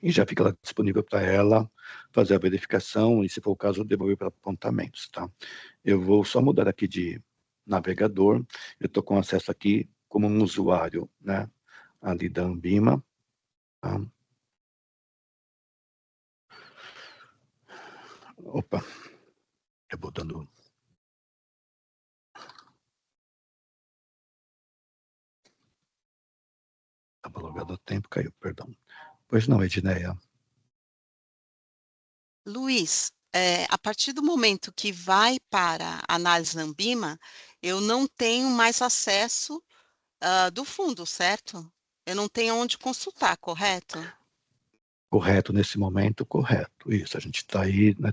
e já fica lá disponível para ela fazer a verificação e, se for o caso, devolver para apontamentos, tá? Eu vou só mudar aqui de navegador, eu estou com acesso aqui como um usuário, né, ali da Ambima, tá? Opa, eu vou dando... Estava logado o tempo, caiu, perdão. Pois não, Edneia. Luiz, a partir do momento que vai para a análise na Ambima, eu não tenho mais acesso do fundo, certo? Eu não tenho onde consultar, correto? Correto, nesse momento, correto. Isso, a gente está aí, né,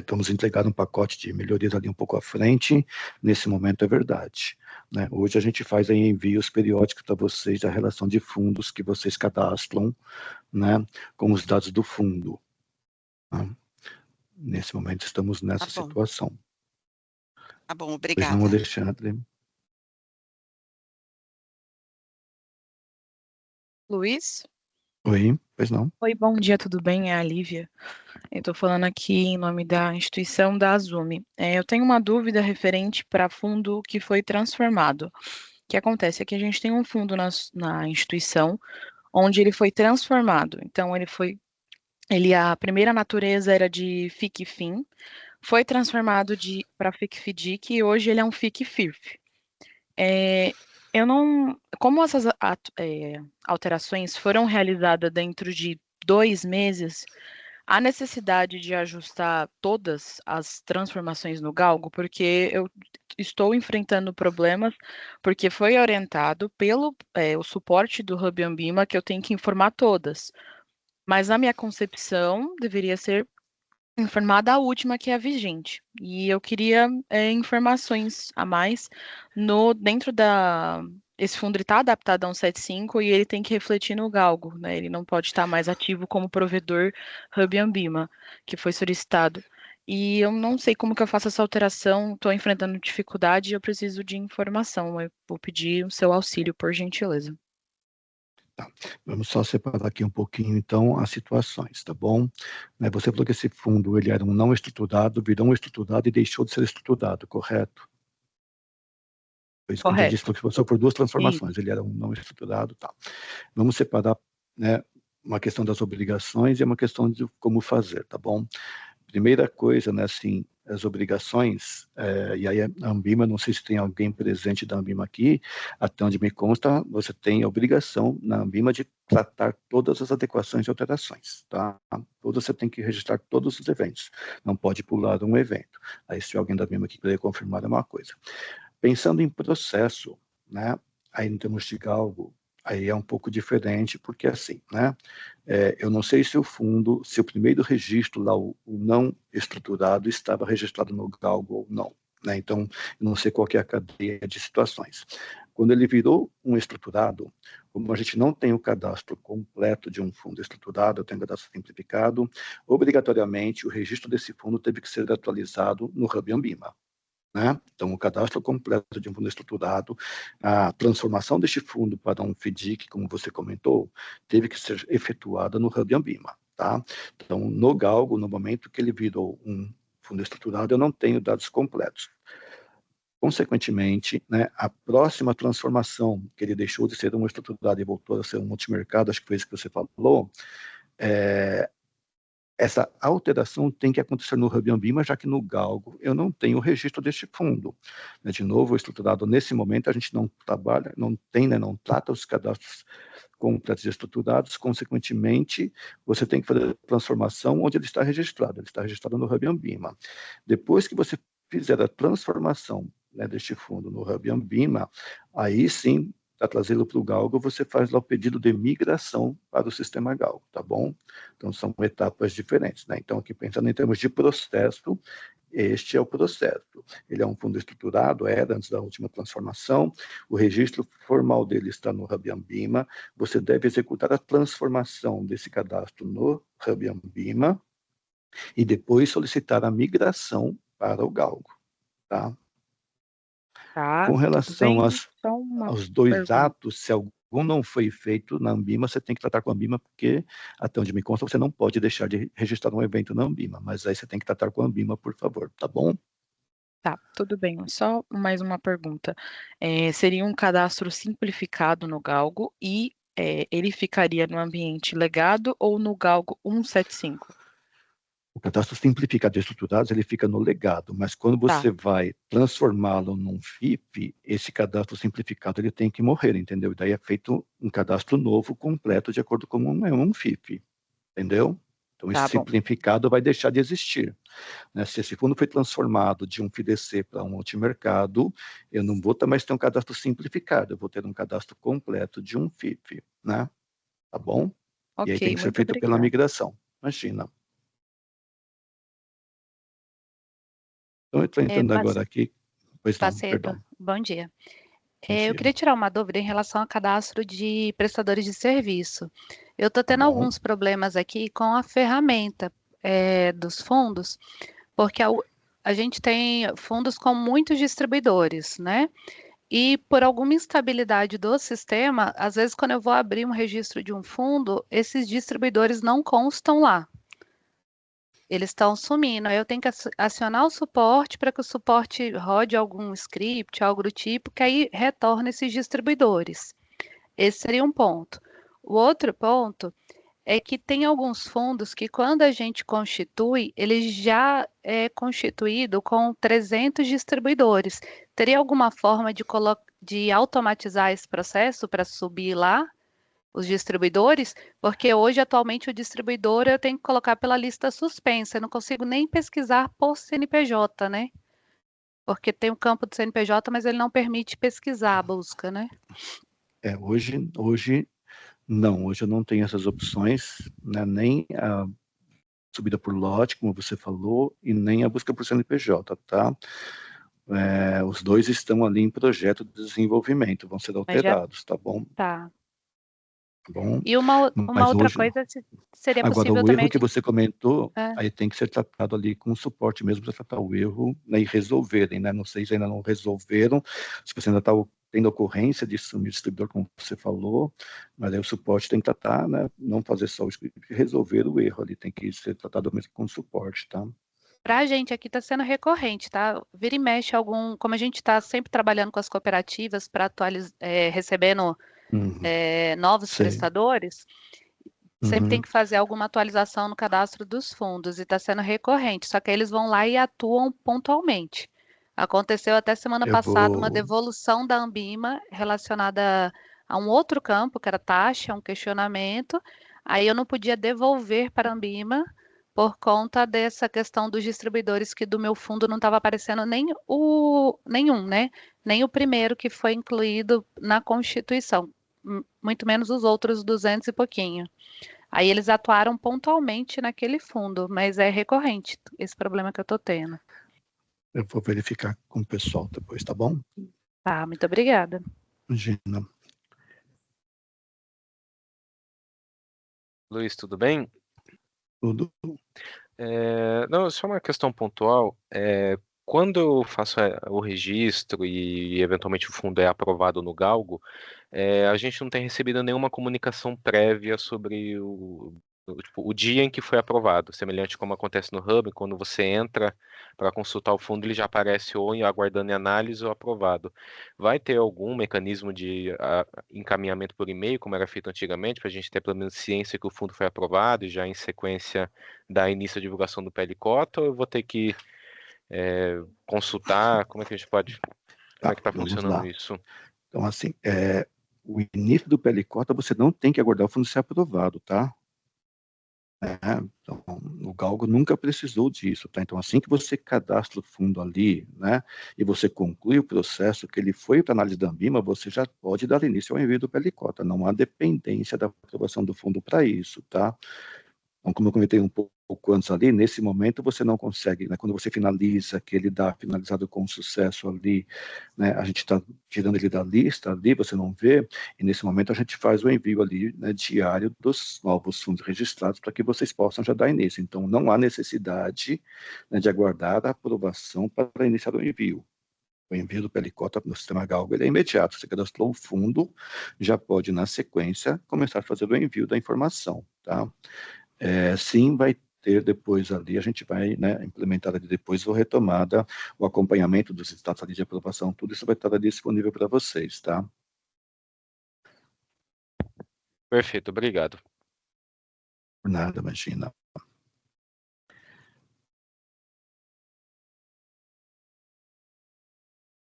vamos entregar um pacote de melhorias ali um pouco à frente, nesse momento é verdade. Né? Hoje a gente faz aí envios periódicos para vocês da relação de fundos que vocês cadastram, né, com os dados do fundo. Né? Nesse momento estamos nessa situação. Tá bom, Pois não, obrigada. Alexandre. Luiz? Oi, pois não. Oi, bom dia, tudo bem? É a Lívia. Eu estou falando aqui em nome da instituição da Azumi. Eu tenho uma dúvida referente para fundo que foi transformado. O que acontece é que a gente tem um fundo na instituição onde ele foi transformado. Então, a primeira natureza era de FIC-FIM, foi transformado para FIC-FDIC e hoje ele é um FIC-FIRF. Eu não, como essas alterações foram realizadas dentro de 2 meses, Há necessidade de ajustar todas as transformações no galgo, porque eu estou enfrentando problemas, porque foi orientado pelo o suporte do Hub Ambima que eu tenho que informar todas. Mas na minha concepção, deveria ser informada a última, que é a vigente. E eu queria informações a mais dentro da... Esse fundo está adaptado a um 175 e ele tem que refletir no galgo, né? Ele não pode estar mais ativo como provedor Hub Ambima, que foi solicitado. E eu não sei como que eu faço essa alteração, estou enfrentando dificuldade e eu preciso de informação. Eu vou pedir o seu auxílio, por gentileza. Tá. Vamos só separar aqui um pouquinho, então, as situações, tá bom? Você falou que esse fundo ele era um não estruturado, virou um estruturado e deixou de ser estruturado, correto? Foi isso que eu entendi, Correto. porque passou por duas transformações, ele era um não estruturado, tá. Vamos separar, né, uma questão das obrigações e uma questão de como fazer, tá bom? Primeira coisa, né, assim, as obrigações, e aí a Ambima, não sei se tem alguém presente da Ambima aqui, até onde me consta, você tem a obrigação na Ambima de tratar todas as adequações e alterações, tá? Todas você tem que registrar todos os eventos, não pode pular um evento. Aí se alguém da Ambima aqui puder confirmar é uma coisa. Pensando em processo, né, aí em termos de galgo, aí é um pouco diferente, porque assim, né, eu não sei se o fundo, se o primeiro registro lá, o não estruturado, estava registrado no galgo ou não, né, então, eu não sei qual que é a cadeia de situações. Quando ele virou um estruturado, como a gente não tem o cadastro completo de um fundo estruturado, eu tenho um cadastro simplificado, obrigatoriamente o registro desse fundo teve que ser atualizado no Hub Ambima. Né? Então, o cadastro completo de um fundo estruturado, a transformação deste fundo para um FDIC, como você comentou, teve que ser efetuada no Hub Ambima. Tá? Então, no galgo, no momento que ele virou um fundo estruturado, eu não tenho dados completos. Consequentemente, né, a próxima transformação, que ele deixou de ser um estruturado e voltou a ser um multimercado, acho que foi isso que você falou, essa alteração tem que acontecer no Hub Ambima, já que no galgo eu não tenho o registro deste fundo. De novo, estruturado nesse momento, a gente não trabalha, não tem, né, não trata os cadastros completos e estruturados, consequentemente, você tem que fazer a transformação onde ele está registrado no Hub Ambima. Depois que você fizer a transformação, né, deste fundo no Hub Ambima, aí sim, para trazê-lo para o galgo, você faz lá o pedido de migração para o sistema galgo, tá bom? Então, são etapas diferentes, né? Então, aqui pensando em termos de processo, este é o processo. Ele é um fundo estruturado, era antes da última transformação, o registro formal dele está no Hub Ambima, você deve executar a transformação desse cadastro no Hub Ambima e depois solicitar a migração para o galgo, tá? Tá, Com tudo relação bem. Só uma aos dois pergunta. atos, se algum não foi feito na Ambima, você tem que tratar com a Ambima, porque, até onde me consta, você não pode deixar de registrar um evento na Ambima, mas aí você tem que tratar com a Ambima, por favor, tá bom? Tá, tudo bem. Só mais uma pergunta. Seria um cadastro simplificado no galgo e ele ficaria no ambiente legado ou no galgo 175? O cadastro simplificado de estruturados, ele fica no legado, mas quando Tá, você vai transformá-lo num FIP, esse cadastro simplificado ele tem que morrer, entendeu? E daí é feito um cadastro novo, completo, de acordo com um FIP, entendeu? Então, esse tá bom. simplificado vai deixar de existir. Né? Se esse fundo foi transformado de um FIDC para um multimercado, eu não vou mais ter um cadastro simplificado, eu vou ter um cadastro completo de um FIP, né? Tá bom? E aí tem Ok, que ser muito feito pela obrigada. migração. Imagina. Então, eu estou entrando agora aqui. Pois não, Pacedo, perdão. bom dia. Bom Eu dia. queria tirar uma dúvida em relação ao cadastro de prestadores de serviço. Eu estou tendo Bom. alguns problemas aqui com a ferramenta dos fundos, porque a gente tem fundos com muitos distribuidores, né? E por alguma instabilidade do sistema, às vezes quando eu vou abrir um registro de um fundo, esses distribuidores não constam lá. Eles estão sumindo. Aí eu tenho que acionar o suporte para que o suporte rode algum script, algo do tipo, que aí retorna esses distribuidores. Esse seria um ponto. O outro ponto é que tem alguns fundos que, quando a gente constitui, ele já é constituído com 300 distribuidores. Teria alguma forma de automatizar esse processo para subir lá os distribuidores, porque hoje, atualmente, o distribuidor eu tenho que colocar pela lista suspensa, eu não consigo nem pesquisar por CNPJ, né? Porque tem o campo do CNPJ, mas ele não permite pesquisar a busca, né? Hoje não, hoje eu não tenho essas opções, né, nem a subida por lote, como você falou, e nem a busca por CNPJ, tá? Os dois estão ali em projeto de desenvolvimento, vão ser Mas já alterados, tá bom? tá. Tá bom? E uma Mas outra hoje, coisa seria agora possível o também. erro que você comentou, É. aí tem que ser tratado ali com suporte mesmo para tratar o erro, né, e resolverem, né? Não sei se ainda não resolveram, se você ainda está tendo ocorrência de sumir distribuidor, como você falou, mas aí o suporte tem que tratar, né? Não fazer só o script, resolver o erro ali, tem que ser tratado mesmo com suporte, tá? Para a gente aqui está sendo recorrente, tá? Vira e mexe como a gente está sempre trabalhando com as cooperativas para recebendo novos Sei. prestadores, sempre tem Uhum. que fazer alguma atualização no cadastro dos fundos e está sendo recorrente, só que aí eles vão lá e atuam pontualmente. Aconteceu até semana passada uma devolução da Ambima relacionada a um outro campo, que era taxa, um questionamento, aí eu não podia devolver para a Ambima por conta dessa questão dos distribuidores, que do meu fundo não estava aparecendo nenhum, né? Nem o primeiro que foi incluído na Constituição, muito menos os outros 200 e pouquinho. Aí eles atuaram pontualmente naquele fundo, mas é recorrente esse problema que eu estou tendo. Eu vou verificar com o pessoal depois, tá bom? Tá, muito obrigada. Imagina. Luiz, tudo bem? Tudo. Não, só uma questão pontual. Quando eu faço o registro e eventualmente o fundo é aprovado no Galgo, a gente não tem recebido nenhuma comunicação prévia sobre o dia em que foi aprovado, semelhante como acontece no Hub, quando você entra para consultar o fundo, ele já aparece ou aguardando em análise ou aprovado. Vai ter algum mecanismo de encaminhamento por e-mail, como era feito antigamente, para a gente ter pelo menos ciência que o fundo foi aprovado e já em sequência dar início à divulgação do PL Cota, ou eu vou ter que consultar? Como é que a gente pode... Como é que está funcionando isso? Então, assim, o início do PL Cota, você não tem que aguardar o fundo ser aprovado, tá? Então, o Galgo nunca precisou disso, tá? Então, assim que você cadastra o fundo ali, né, e você conclui o processo, que ele foi para análise da Ambima, você já pode dar início ao envio do PL Cota. Não há dependência da aprovação do fundo para isso, tá? Então, como eu comentei um pouco antes ali, nesse momento você não consegue, né, quando você finaliza, que ele dá finalizado com sucesso ali, né, a gente está tirando ele da lista ali, você não vê, e nesse momento a gente faz o envio ali, né, diário dos novos fundos registrados para que vocês possam já dar início. Então, não há necessidade, né, de aguardar a aprovação para iniciar o envio. O envio do PL Cota no sistema Galgo ele é imediato. Você cadastrou o fundo, já pode, na sequência, começar a fazer o envio da informação, tá? Sim, vai ter depois ali, a gente vai, né, implementar ali depois a retomada, o acompanhamento dos status ali de aprovação, tudo isso vai estar ali disponível para vocês, tá? Perfeito, obrigado. Por nada, imagina.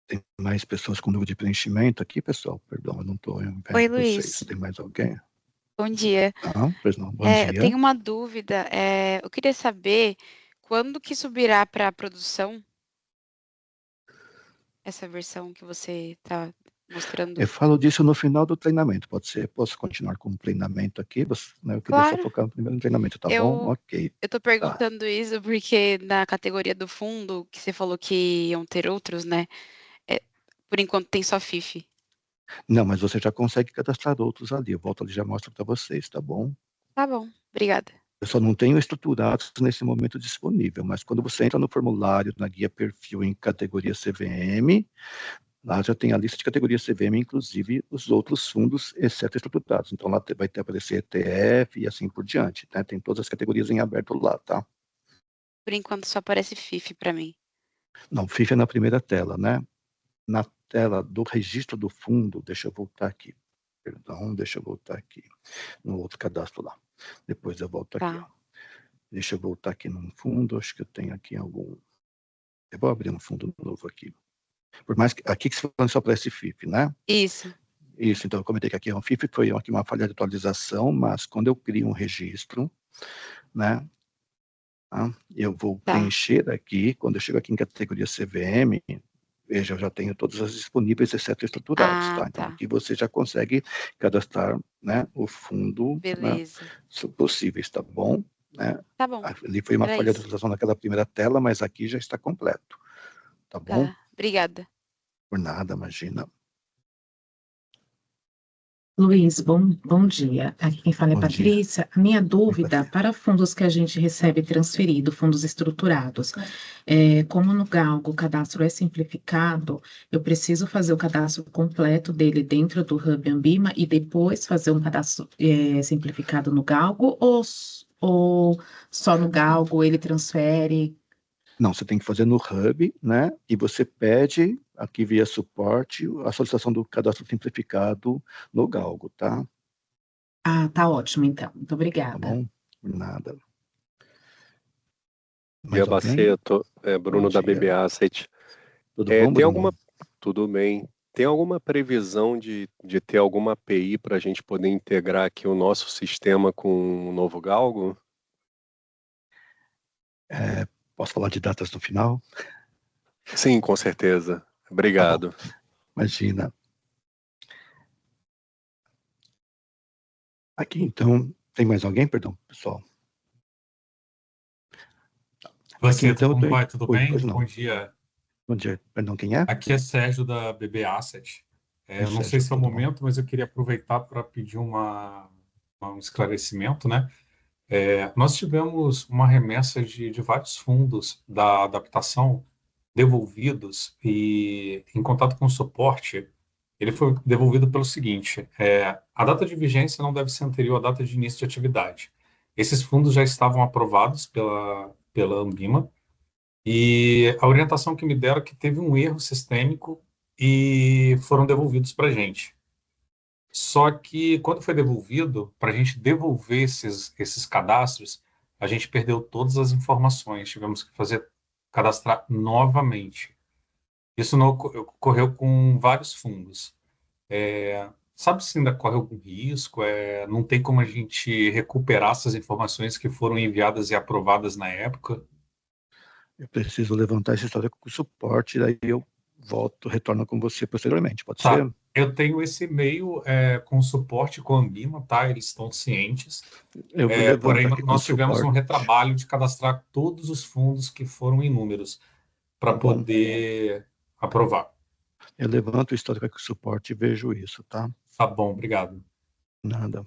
Tem mais pessoas com dúvida de preenchimento aqui, pessoal? Perdão, eu não estou vendo Oi, vocês. Luiz. Tem mais alguém? Bom dia. Pois não, bom Eu dia. tenho uma dúvida. Eu queria saber quando que subirá para a produção essa versão que você está mostrando. Eu falo disso no final do treinamento, pode ser? Posso continuar com o treinamento aqui? Né, eu queria só Claro. focar no primeiro treinamento, tá bom? Ok. Eu estou perguntando isso porque na categoria do fundo, que você falou que iam ter outros, né? Por enquanto tem só FIF. Não, mas você já consegue cadastrar outros ali. Eu volto ali e já mostro para vocês, tá bom? Tá bom, obrigada. Eu só não tenho estruturados nesse momento disponível, mas quando você entra no formulário, na guia perfil em categoria CVM, lá já tem a lista de categoria CVM, inclusive os outros fundos, exceto estruturados. Então lá vai ter aparecer ETF e assim por diante, né? Tem todas as categorias em aberto lá, tá? Por enquanto só aparece FIF para mim. Não, FIF é na primeira tela, né? Na tela do registro do fundo, deixa eu voltar aqui. Perdão, deixa eu voltar aqui. No outro cadastro lá. Depois eu volto aqui, ó. Deixa eu voltar aqui no fundo, acho que eu tenho aqui algum... Eu vou abrir um fundo novo aqui. Por mais que... Aqui que você falando só aparece FIF, né? Isso. Isso, então eu comentei que aqui é um FIF, foi aqui uma falha de atualização, mas quando eu crio um registro, né, tá, eu vou preencher aqui, quando eu chego aqui em categoria CVM, veja, eu já tenho todas as disponíveis, exceto estruturados, tá? Então aqui você já consegue cadastrar, né, o fundo, né, Beleza. possíveis, tá bom? Né? Tá bom. Ali foi uma Era falha de isso. atualização naquela primeira tela, mas aqui já está completo, tá bom? Tá. Obrigada. Por nada, imagina. Luiz, bom dia. Aqui quem fala é Bom dia. Patrícia. A minha dúvida, Patrícia. para fundos que a gente recebe transferido, fundos estruturados, como no Galgo o cadastro é simplificado, eu preciso fazer o cadastro completo dele dentro do Hub Ambima e depois fazer um cadastro simplificado no Galgo, ou só no Galgo ele transfere? Não, você tem que fazer no Hub, né? E você pede aqui via suporte a solicitação do cadastro simplificado no Galgo, tá? Ah, tá ótimo, então. Muito Tá obrigada. bom? Por nada. Dia Mais alguém? Baceto, Bruno Bom da dia. BB Asset. Tudo bom, Tem Bruno? alguma... Tudo bem. Tem alguma previsão de ter alguma API para a gente poder integrar aqui o nosso sistema com o novo Galgo? Posso falar de datas no final? Sim, com certeza. Obrigado. Tá, imagina. Aqui, então, tem mais alguém? Perdão, pessoal. Você, então, como vai? Tudo bem? Pois não. Bom dia. Bom dia. Perdão, quem é? Aqui é Sérgio da BB Asset. Eu não Sérgio, sei se é o tudo bom? momento, mas eu queria aproveitar para pedir um esclarecimento, né? Nós tivemos uma remessa de vários fundos da adaptação devolvidos e, em contato com o suporte, ele foi devolvido pelo seguinte: a data de vigência não deve ser anterior à data de início de atividade. Esses fundos já estavam aprovados pela Ambima, e a orientação que me deram é que teve um erro sistêmico e foram devolvidos para a gente. Só que, quando foi devolvido, para a gente devolver esses cadastros, a gente perdeu todas as informações, tivemos que cadastrar novamente. Isso não ocorreu com vários fundos. Sabe se ainda corre algum risco? Não tem como a gente recuperar essas informações que foram enviadas e aprovadas na época? Eu preciso levantar essa história com o suporte, daí eu retorno com você posteriormente, pode ser? Eu tenho esse e-mail com suporte com a Ambima, tá? Eles estão cientes. Eu vou levantar Porém, aqui com nós tivemos um suporte. retrabalho de cadastrar todos os fundos que foram em números para poder aprovar. Eu levanto o histórico com o suporte e vejo isso, tá? Tá bom, obrigado. Nada.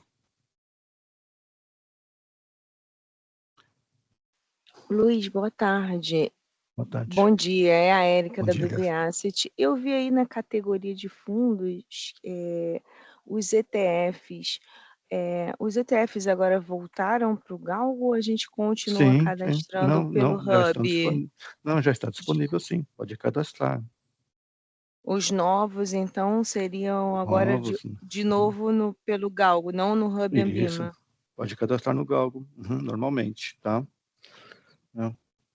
Luiz, boa tarde. Boa tarde. Bom dia, é a Érica Bom da dia, BB Asset. Eu vi aí na categoria de fundos os ETFs. Os ETFs agora voltaram para o Galgo ou a gente continua Sim, cadastrando pelo Hub? Já está disponível, sim. Pode cadastrar. Os novos, então, seriam agora Novos, de novo pelo Galgo, não no Hub Isso. Ambima? Pode cadastrar no Galgo, normalmente, tá?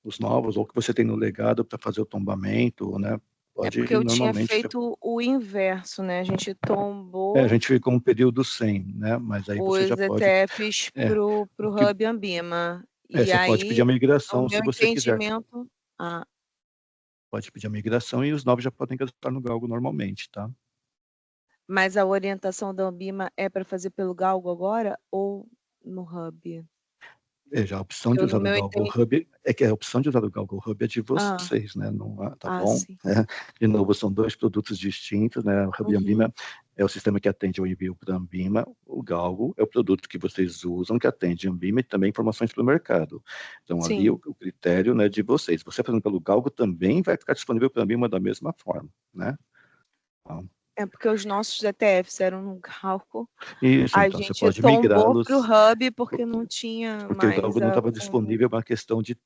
Os novos, ou que você tem no legado para fazer o tombamento, né? Pode Porque eu tinha normalmente. feito o inverso, né? A gente tombou A gente ficou um período sem, né? Mas aí você os já pode. ETFs pro Hub Ambima. E você aí, pode pedir a migração se você quiser. entendimento... Pode pedir a migração e os novos já podem cadastrar no Galgo normalmente, tá? Mas a orientação da Ambima é para fazer pelo Galgo agora ou no Hub? Veja, a opção de usar o Galgo Hub a opção de usar o Galgo Hub é de vocês, né? Não, tá bom? De novo, são dois produtos distintos, né? O Hub Ambima é o sistema que atende o envio para a Ambima, o Galgo é o produto que vocês usam, que atende a Ambima e também informações para o mercado. Então, ali o critério, né, de vocês. Você fazendo pelo Galgo também vai ficar disponível para a Ambima da mesma forma, né? Então, porque os nossos ETFs eram no Galgo. Isso, a então gente você pode migrá-los para o Hub porque não tinha porque mais... o Galgo não estava disponível, uma questão de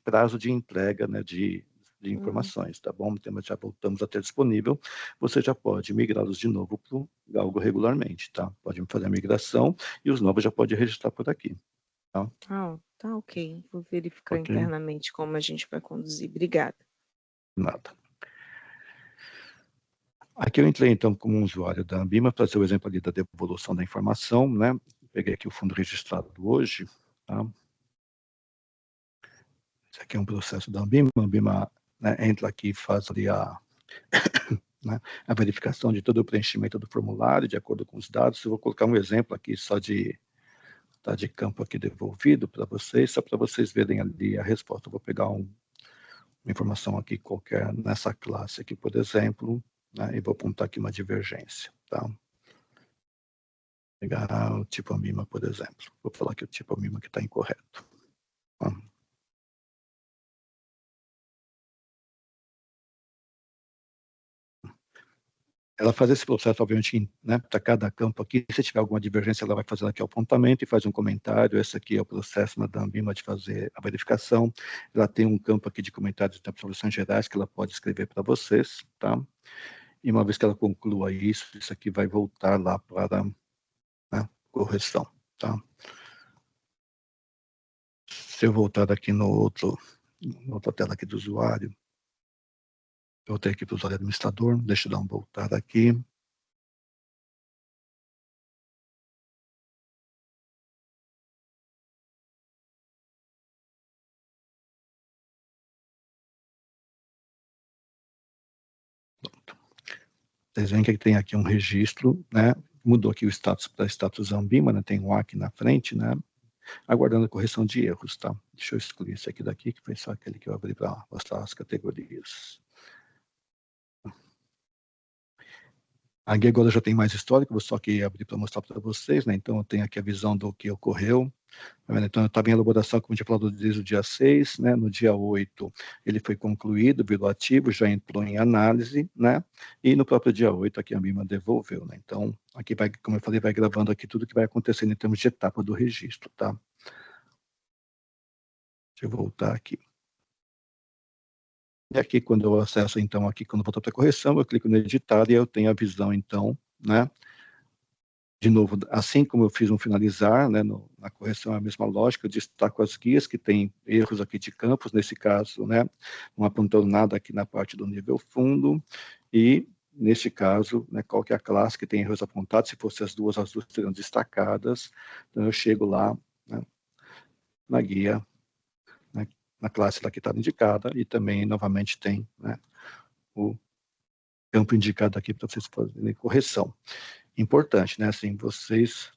prazo de entrega, né, de informações, tá bom? Então, já voltamos a ter disponível, você já pode migrá-los de novo para o Galgo regularmente, tá? Pode fazer a migração e os novos já pode registrar por aqui, tá? Tá ok. Vou verificar internamente como a gente vai conduzir. Obrigada. Nada. Aqui eu entrei, então, como usuário da Ambima, para fazer o exemplo ali da devolução da informação, né? Peguei aqui o fundo registrado hoje, tá? Esse aqui é um processo da Ambima. A Ambima, né, entra aqui e faz ali né, a verificação de todo o preenchimento do formulário, de acordo com os dados. Eu vou colocar um exemplo aqui só de campo aqui devolvido para vocês, só para vocês verem ali a resposta. Eu vou pegar uma informação aqui qualquer nessa classe aqui, por exemplo, né, e vou apontar aqui uma divergência, tá? Pegar o tipo Ambima, por exemplo. Vou falar que o tipo Ambima que está incorreto. Tá? Ela faz esse processo, obviamente, né, para cada campo aqui. Se tiver alguma divergência, ela vai fazer aqui o apontamento e faz um comentário. Esse aqui é o processo da Ambima de fazer a verificação. Ela tem um campo aqui de comentários de observações gerais que ela pode escrever para vocês, tá? E uma vez que ela conclua isso aqui vai voltar lá para a correção, tá? Se eu voltar aqui na outra tela aqui do usuário, eu voltei aqui para o usuário administrador, deixa eu dar um voltar aqui. Pronto. Vocês veem que tem aqui um registro, né? Mudou aqui o status para status Ambima, né? Tem um aqui na frente, né? Aguardando a correção de erros, tá? Deixa eu excluir esse aqui daqui, que foi só aquele que eu abri para mostrar as categorias. Aqui agora já tem mais histórico, vou só aqui abrir para mostrar para vocês, né? Então eu tenho aqui a visão do que ocorreu. Então eu estava em elaboração, como eu tinha falado, desde o dia 6, né? No dia 8 ele foi concluído, virou ativo, já entrou em análise, né? E no próprio dia 8 aqui a Ambima devolveu, né? Então aqui vai, como eu falei, vai gravando aqui tudo que vai acontecendo em termos de etapa do registro, tá? Deixa eu voltar aqui. E aqui, quando eu acesso, então, aqui, quando eu voltar para a correção, eu clico no editar e eu tenho a visão, então, né? De novo, assim como eu fiz um finalizar, né, na correção é a mesma lógica, eu destaco as guias que tem erros aqui de campos, nesse caso, né? Não apontou nada aqui na parte do nível fundo, e, neste caso, né, qual que é a classe que tem erros apontados, se fosse as duas seriam destacadas, então eu chego lá, né, na guia, né, na classe lá que está indicada, e também, novamente, tem, né, o campo indicado aqui para vocês fazerem correção. Importante, né, assim, vocês,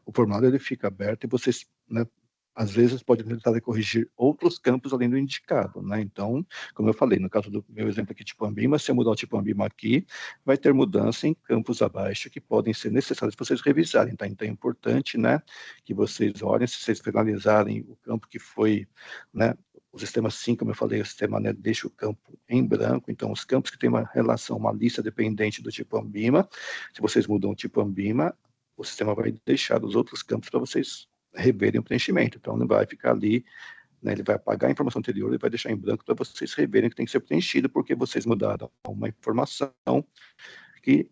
o formulário ele fica aberto e vocês, né, às vezes podem tentar corrigir outros campos além do indicado, né, então, como eu falei, no caso do meu exemplo aqui, tipo Ambima, se eu mudar o tipo Ambima aqui, vai ter mudança em campos abaixo que podem ser necessários para vocês revisarem, tá? Então é importante, né, que vocês olhem, se vocês finalizarem o campo que foi, né, o sistema 5, como eu falei, o sistema, né, deixa o campo em branco, então os campos que têm uma relação, uma lista dependente do tipo Ambima, se vocês mudam o tipo Ambima, o sistema vai deixar os outros campos para vocês reverem o preenchimento, então não vai ficar ali, né, ele vai apagar a informação anterior e vai deixar em branco para vocês reverem que tem que ser preenchido, porque vocês mudaram uma informação que,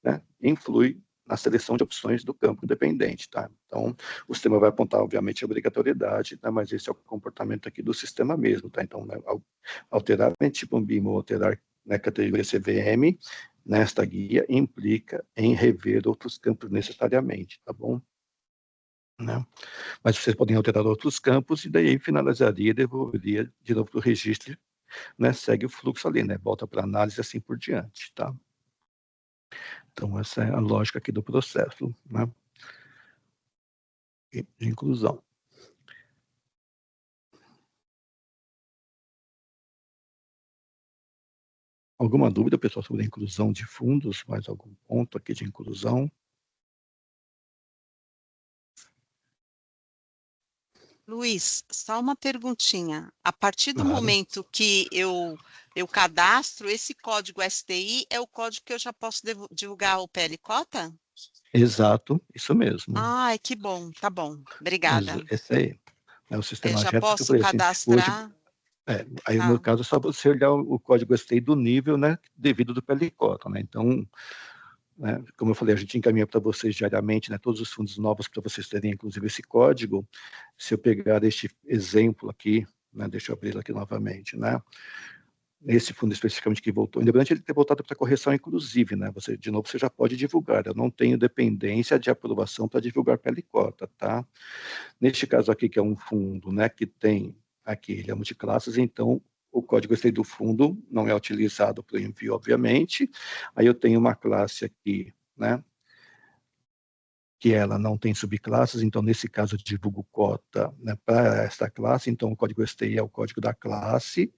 né, influi na seleção de opções do campo independente, tá? Então, o sistema vai apontar, obviamente, a obrigatoriedade, né, mas esse é o comportamento aqui do sistema mesmo, tá? Então, né, alterar tipo Ambima ou alterar, né, categoria CVM nesta guia implica em rever outros campos necessariamente, tá bom? Né? Mas vocês podem alterar outros campos e daí finalizaria e devolveria de novo para o registro, né? Segue o fluxo ali, né? Volta para análise e assim por diante, tá? Então, essa é a lógica aqui do processo, né? De inclusão. Alguma dúvida, pessoal, sobre a inclusão de fundos? Mais algum ponto aqui de inclusão? Luiz, só uma perguntinha. A partir do Claro. momento que eu cadastro, esse código STI é o código que eu já posso divulgar o PL Cota? Exato, isso mesmo. Ai, que bom, tá bom. Obrigada. Esse aí. É o sistema Já JET, posso assim, cadastrar? aí no caso é só você olhar o código STI do nível, né, devido do PL Cota, né? Então, né, como eu falei, a gente encaminha para vocês diariamente, né, todos os fundos novos para vocês terem, inclusive, esse código. Se eu pegar este exemplo aqui, né, deixa eu abrir aqui novamente, né, esse fundo especificamente que voltou, independente de ele ter voltado para correção inclusive, né? Você, de novo, você já pode divulgar. Eu não tenho dependência de aprovação para divulgar pele e cota, tá? Neste caso aqui, que é um fundo, né, que tem aqui, ele é multiclasses, então o código STI do fundo não é utilizado para o envio, obviamente. Aí eu tenho uma classe aqui, né, que ela não tem subclasses, então nesse caso eu divulgo cota, né, para esta classe, então o código STI é o código da classe.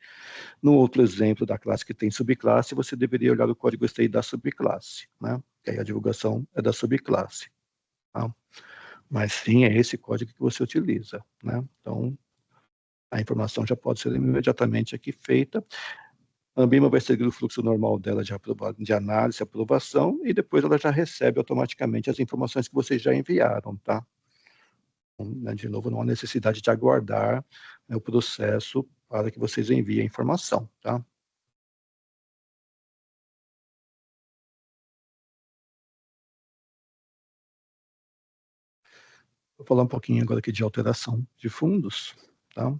No outro exemplo da classe que tem subclasse, você deveria olhar o código STI da subclasse, né, que aí a divulgação é da subclasse, tá? Mas sim, é esse código que você utiliza, né? Então, a informação já pode ser imediatamente aqui feita. A Ambima vai seguir o fluxo normal dela de análise e aprovação, e depois ela já recebe automaticamente as informações que vocês já enviaram, tá? Então, né, de novo, não há necessidade de aguardar, né, o processo para que vocês enviem a informação, tá? Vou falar um pouquinho agora aqui de alteração de fundos, tá?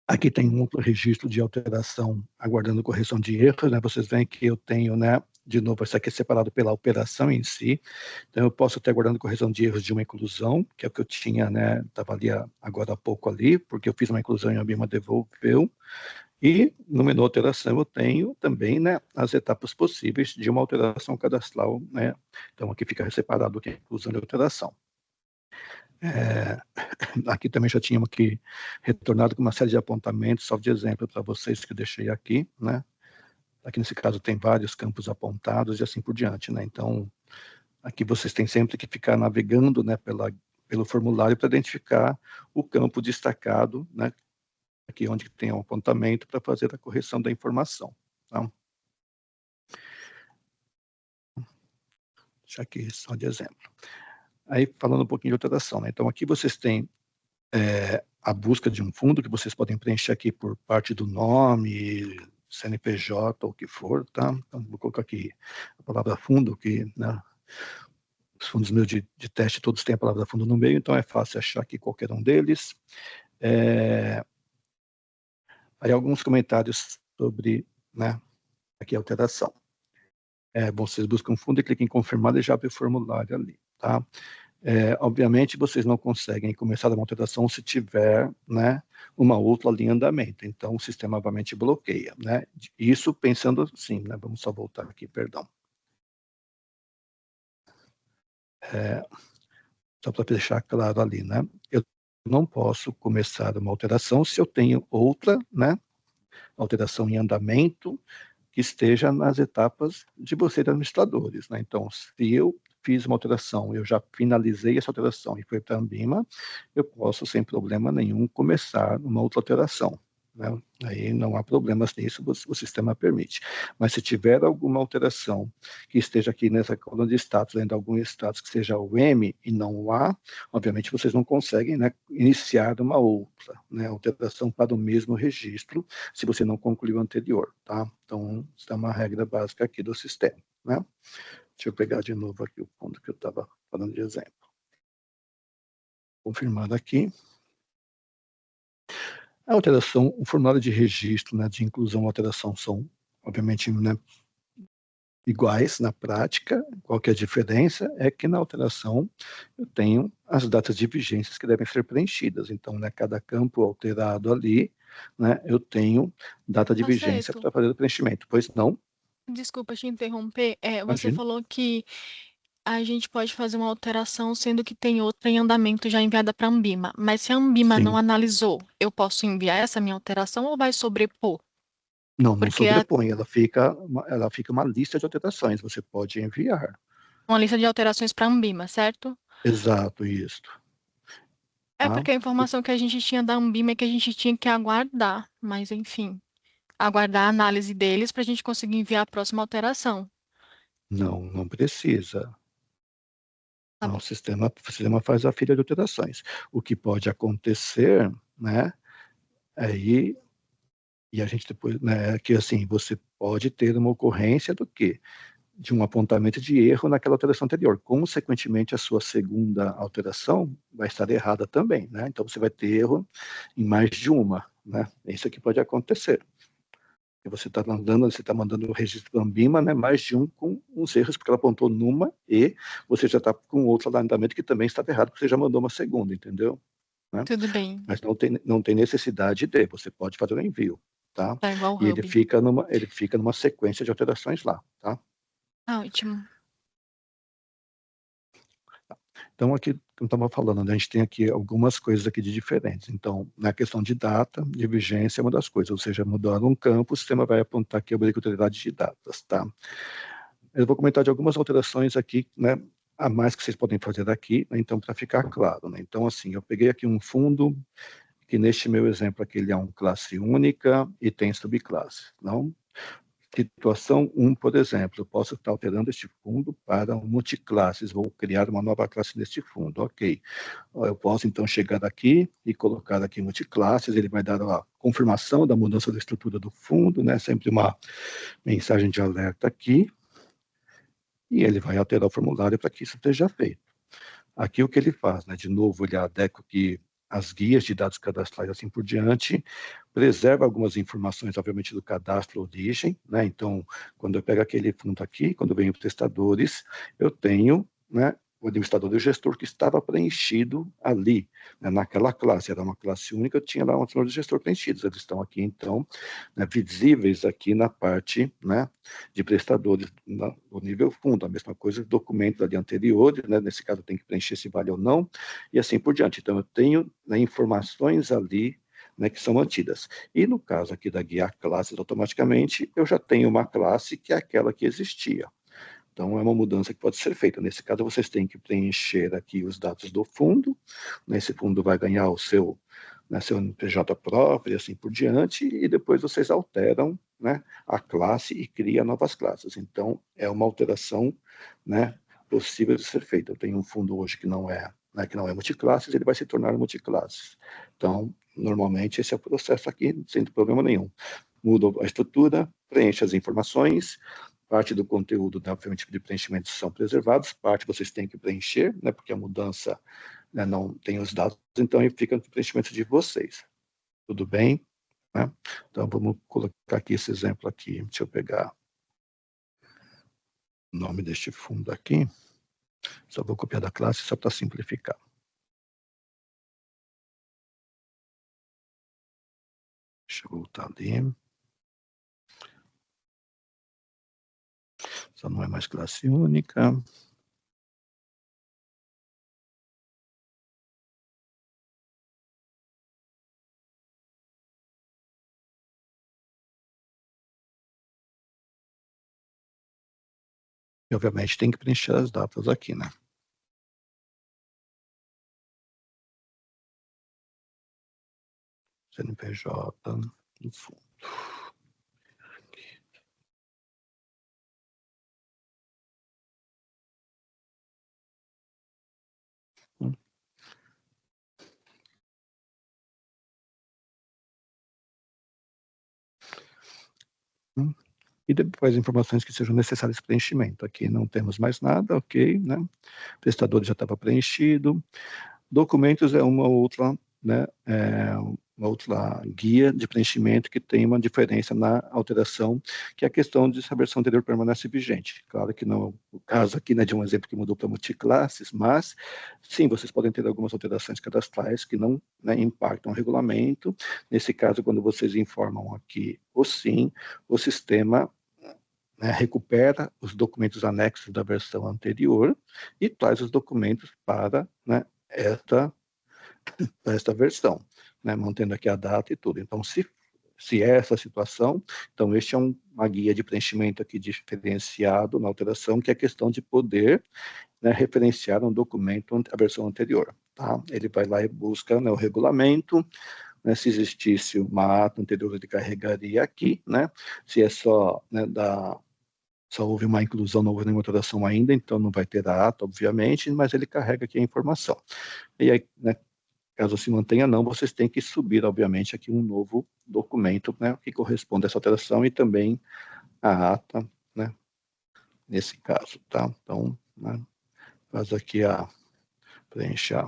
Aqui tem um outro registro de alteração, aguardando correção de erros, né? Vocês veem que eu tenho, né? De novo, isso aqui é separado pela operação em si. Então, eu posso ter aguardando correção de erros de uma inclusão, que é o que eu tinha, né? Estava ali agora há pouco ali, porque eu fiz uma inclusão e a Ambima devolveu. E no menu alteração eu tenho também, né, as etapas possíveis de uma alteração cadastral, né? Então, aqui fica separado o que é inclusão e alteração. Aqui também já tínhamos aqui retornado com uma série de apontamentos, só de exemplo para vocês que eu deixei aqui, né? Aqui nesse caso tem vários campos apontados e assim por diante, né? Então, aqui vocês têm sempre que ficar navegando, né, pelo formulário para identificar o campo destacado, né? Aqui onde tem um apontamento para fazer a correção da informação, tá? Deixa aqui só de exemplo. Aí, falando um pouquinho de alteração, né? Então, aqui vocês têm a busca de um fundo, que vocês podem preencher aqui por parte do nome, CNPJ, ou o que for, tá? Então, vou colocar aqui a palavra fundo, que, né, os fundos meus de teste todos têm a palavra fundo no meio, então é fácil achar aqui qualquer um deles. Aí, alguns comentários sobre, né, aqui a alteração. Vocês buscam um fundo e cliquem em confirmar e já abre o formulário ali, tá? Obviamente, vocês não conseguem começar uma alteração se tiver, né, uma outra linha em andamento. Então, o sistema, obviamente, bloqueia, né? Isso pensando assim, né? Vamos só voltar aqui, perdão. Só para deixar claro ali, né? Eu não posso começar uma alteração se eu tenho outra, né, alteração em andamento que esteja nas etapas de vocês administradores, né? Então, se eu fiz uma alteração, eu já finalizei essa alteração e foi para a Ambima, eu posso, sem problema nenhum, começar uma outra alteração, né? Aí não há problemas nisso, o sistema permite. Mas se tiver alguma alteração que esteja aqui nessa coluna de status, lendo algum status que seja o M e não o A, obviamente vocês não conseguem, né, iniciar uma outra, né, alteração para o mesmo registro, se você não concluiu o anterior, tá? Então, isso é uma regra básica aqui do sistema, né? Deixa eu pegar de novo aqui o ponto que eu estava falando de exemplo. Confirmando aqui. A alteração, o formulário de registro, né, de inclusão e alteração são, obviamente, né, iguais na prática. Qual que é a diferença? É que na alteração eu tenho as datas de vigências que devem ser preenchidas. Então, né, cada campo alterado ali, né, eu tenho data de vigência para fazer o preenchimento. Pois não? Desculpa te interromper. Você Imagina. falou que a gente pode fazer uma alteração, sendo que tem outra em andamento já enviada para a Ambima. Mas se a Ambima não Sim. analisou, eu posso enviar essa minha alteração ou vai sobrepor? Não Porque sobrepõe, ela fica uma lista de alterações, você pode enviar. uma lista de alterações para a Ambima, certo? Exato, isso. Tá? Porque a informação que a gente tinha da Ambima é que a gente tinha que aguardar, mas enfim, aguardar a análise deles para a gente conseguir enviar a próxima alteração. Não precisa. Tá Não, bom. o sistema faz a filha de alterações. O que pode acontecer, né, aí, e a gente depois, né, que assim, você pode ter uma ocorrência do quê? de um apontamento de erro naquela alteração anterior. Consequentemente, a sua segunda alteração vai estar errada também, né? Então, você vai ter erro em mais de uma, né? Isso aqui pode acontecer. Você está mandando o registro do Ambima, né, mais de um com uns erros, porque ela apontou numa e você já está com outro andamento que também estava errado, porque você já mandou uma segunda, entendeu? Né? Tudo bem. Mas não tem necessidade de, você pode fazer o envio, tá? Tá igual o E Hub. ele fica numa sequência de alterações lá, tá? Ah, ótimo. Então, aqui, como estava falando, né, a gente tem aqui algumas coisas aqui de diferentes. Então, na questão de data, de vigência é uma das coisas, ou seja, mudar um campo, o sistema vai apontar aqui a obrigatoriedade de datas, tá? Eu vou comentar de algumas alterações aqui, né, a mais que vocês podem fazer aqui, né, então, para ficar claro, né? Então, assim, eu peguei aqui um fundo, que neste meu exemplo aqui, ele é um classe única e tem subclasse, não? Situação 1, por exemplo, eu posso estar alterando este fundo para um multiclasses, vou criar uma nova classe neste fundo, ok. Eu posso, então, chegar aqui e colocar aqui multiclasses, ele vai dar a confirmação da mudança da estrutura do fundo, né, sempre uma mensagem de alerta aqui, e ele vai alterar o formulário para que isso esteja feito. Aqui o que ele faz, né, de novo, ele adequa aqui as guias de dados cadastrais assim por diante, preserva algumas informações, obviamente, do cadastro origem, né? Então, quando eu pego aquele fundo aqui, quando eu venho para testadores, eu tenho, né, o administrador e o gestor que estava preenchido ali, né, naquela classe, era uma classe única, eu tinha lá um administrador e gestor preenchidos, eles estão aqui, então, né, visíveis aqui na parte, né, de prestadores no nível fundo, a mesma coisa, documentos ali anteriores, né, nesse caso tem que preencher se vale ou não, e assim por diante. Então, eu tenho, né, informações ali, né, que são mantidas. E no caso aqui da guia classes, automaticamente, eu já tenho uma classe que é aquela que existia. Então, é uma mudança que pode ser feita. Nesse caso, vocês têm que preencher aqui os dados do fundo, né, esse fundo vai ganhar o seu, né, seu NPJ próprio e assim por diante, e depois vocês alteram, né, a classe e criam novas classes. Então, é uma alteração, né, possível de ser feita. Eu tenho um fundo hoje que não é multiclasses, ele vai se tornar multiclasses. Então, normalmente, esse é o processo aqui, sem problema nenhum. Muda a estrutura, preenche as informações, parte do conteúdo, né, obviamente, de preenchimento são preservados, parte vocês têm que preencher, né, porque a mudança, né, não tem os dados, então aí fica no preenchimento de vocês. Tudo bem? Né? Então, vamos colocar aqui esse exemplo aqui. Deixa eu pegar o nome deste fundo aqui. Só vou copiar da classe, só para simplificar. Deixa eu voltar ali. Só não é mais classe única. E, obviamente, tem que preencher as datas aqui, né? CNPJ no fundo. E depois informações que sejam necessárias para preenchimento. Aqui não temos mais nada, ok, né? Prestador já estava preenchido. Documentos é uma outra, né, uma outra guia de preenchimento que tem uma diferença na alteração, que é a questão de se a versão anterior permanece vigente. Claro que não é o caso aqui, né, de um exemplo que mudou para multiclasses, mas sim, vocês podem ter algumas alterações cadastrais que não, né, impactam o regulamento. Nesse caso, quando vocês informam aqui o sim, o sistema, né, recupera os documentos anexos da versão anterior e traz os documentos para, né, esta versão, né, mantendo aqui a data e tudo. Então, se é essa a situação, então este é uma guia de preenchimento aqui diferenciado na alteração, que é a questão de poder, né, referenciar um documento, a versão anterior. Tá? Ele vai lá e busca, né, o regulamento, né, se existisse uma ata anterior, ele carregaria aqui, né, se é só, né, só houve uma inclusão, não houve nenhuma alteração ainda, então não vai ter a ata, obviamente, mas ele carrega aqui a informação. E aí, né, caso se mantenha não, vocês têm que subir, obviamente, aqui um novo documento, né, que corresponde a essa alteração e também a ata, né, nesse caso, tá? Então, né, faz aqui a preencher.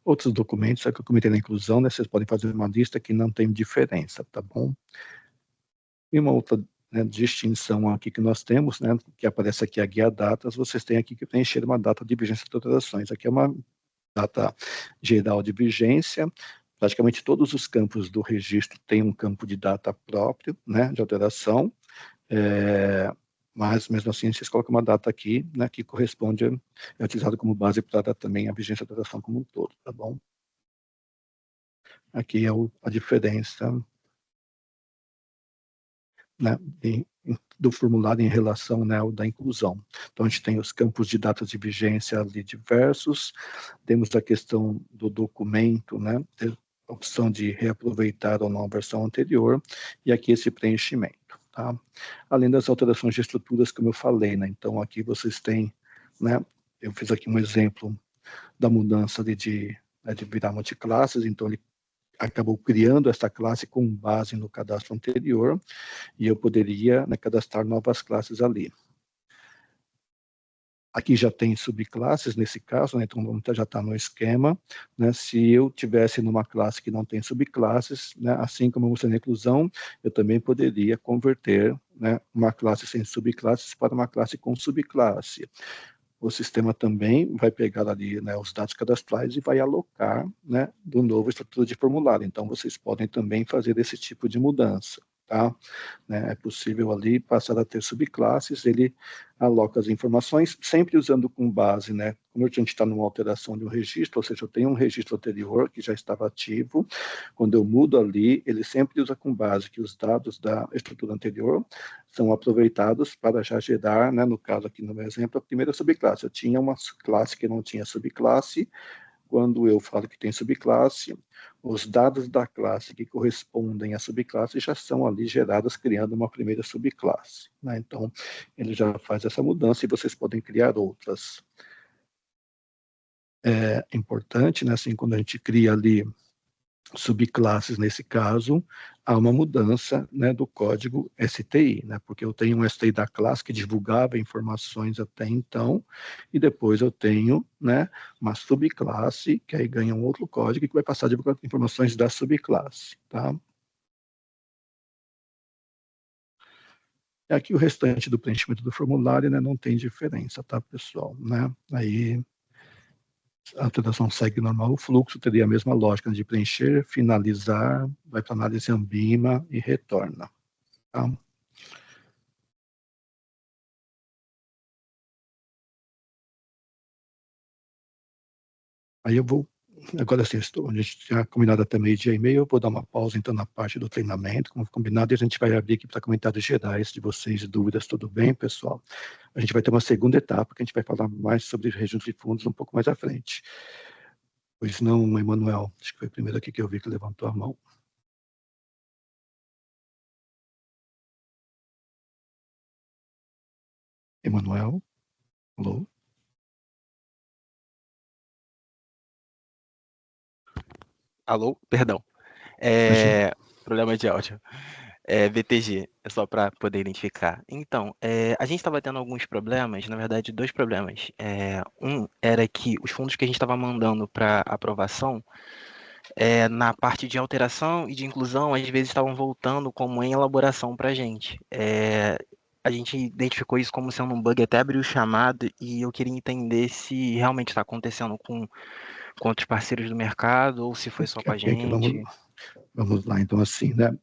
Outros documentos, que eu comentei na inclusão, né, vocês podem fazer uma lista que não tem diferença, tá bom? E uma outra, né, distinção aqui que nós temos, né, que aparece aqui a guia datas, vocês têm aqui que preencher uma data de vigência de alterações. Aqui é uma data geral de vigência. Praticamente todos os campos do registro têm um campo de data próprio, né, de alteração, mas mesmo assim vocês colocam uma data aqui, né, que corresponde, é utilizado como base para também a vigência da alteração como um todo, tá bom? Aqui é a diferença, né, do formulário em relação, né, ao da inclusão. Então, a gente tem os campos de datas de vigência ali diversos, temos a questão do documento, né, a opção de reaproveitar ou não a versão anterior, e aqui esse preenchimento, tá? Além das alterações de estruturas, como eu falei, né, então aqui vocês têm, né, eu fiz aqui um exemplo da mudança ali de virar multiclasses, então ele acabou criando essa classe com base no cadastro anterior, e eu poderia, né, cadastrar novas classes ali. Aqui já tem subclasses nesse caso, né, então já está no esquema, né, se eu tivesse numa classe que não tem subclasses, né, assim como eu mostrei na inclusão, eu também poderia converter, né, uma classe sem subclasses para uma classe com subclasse. O sistema também vai pegar ali, né, os dados cadastrais e vai alocar, né, do novo estrutura de formulário. Então, vocês podem também fazer esse tipo de mudança, tá? Né, é possível ali passar a ter subclasses, ele aloca as informações, sempre usando com base, né, como a gente está numa alteração de um registro, ou seja, eu tenho um registro anterior que já estava ativo, quando eu mudo ali, ele sempre usa com base que os dados da estrutura anterior são aproveitados para já gerar, né, no caso aqui no meu exemplo, a primeira subclasse. Eu tinha uma classe que não tinha subclasse, quando eu falo que tem subclasse, os dados da classe que correspondem à subclasse já são ali gerados criando uma primeira subclasse, né? Então, ele já faz essa mudança e vocês podem criar outras. É importante, né, assim, quando a gente cria ali subclasses, nesse caso, há uma mudança, né, do código STI, né, porque eu tenho um STI da classe que divulgava informações até então, e depois eu tenho, né, uma subclasse, que aí ganha um outro código que vai passar a divulgar informações da subclasse, tá? Aqui o restante do preenchimento do formulário, né, não tem diferença, tá, pessoal, né? Aí a alteração segue normal, o fluxo teria a mesma lógica de preencher, finalizar, vai para análise Ambima e retorna. Tá? Aí eu vou, agora sim, a gente tinha combinado até meio-dia e meio, eu vou dar uma pausa então na parte do treinamento, como combinado, e a gente vai abrir aqui para comentários gerais de vocês, dúvidas, tudo bem, pessoal? A gente vai ter uma segunda etapa, que a gente vai falar mais sobre regiões de fundos um pouco mais à frente. Pois não, Emanuel, acho que foi o primeiro aqui que eu vi que levantou a mão. Emanuel? Alô? Alô? Perdão. Problema de áudio. BTG, é só para poder identificar. Então, a gente estava tendo alguns problemas, na verdade, dois problemas. Um era que os fundos que a gente estava mandando para aprovação, na parte de alteração e de inclusão, às vezes estavam voltando como em elaboração para a gente. A gente identificou isso como sendo um bug, até abriu o chamado, e eu queria entender se realmente está acontecendo com outros parceiros do mercado ou se foi só com a gente. Vamos lá, então, assim, né?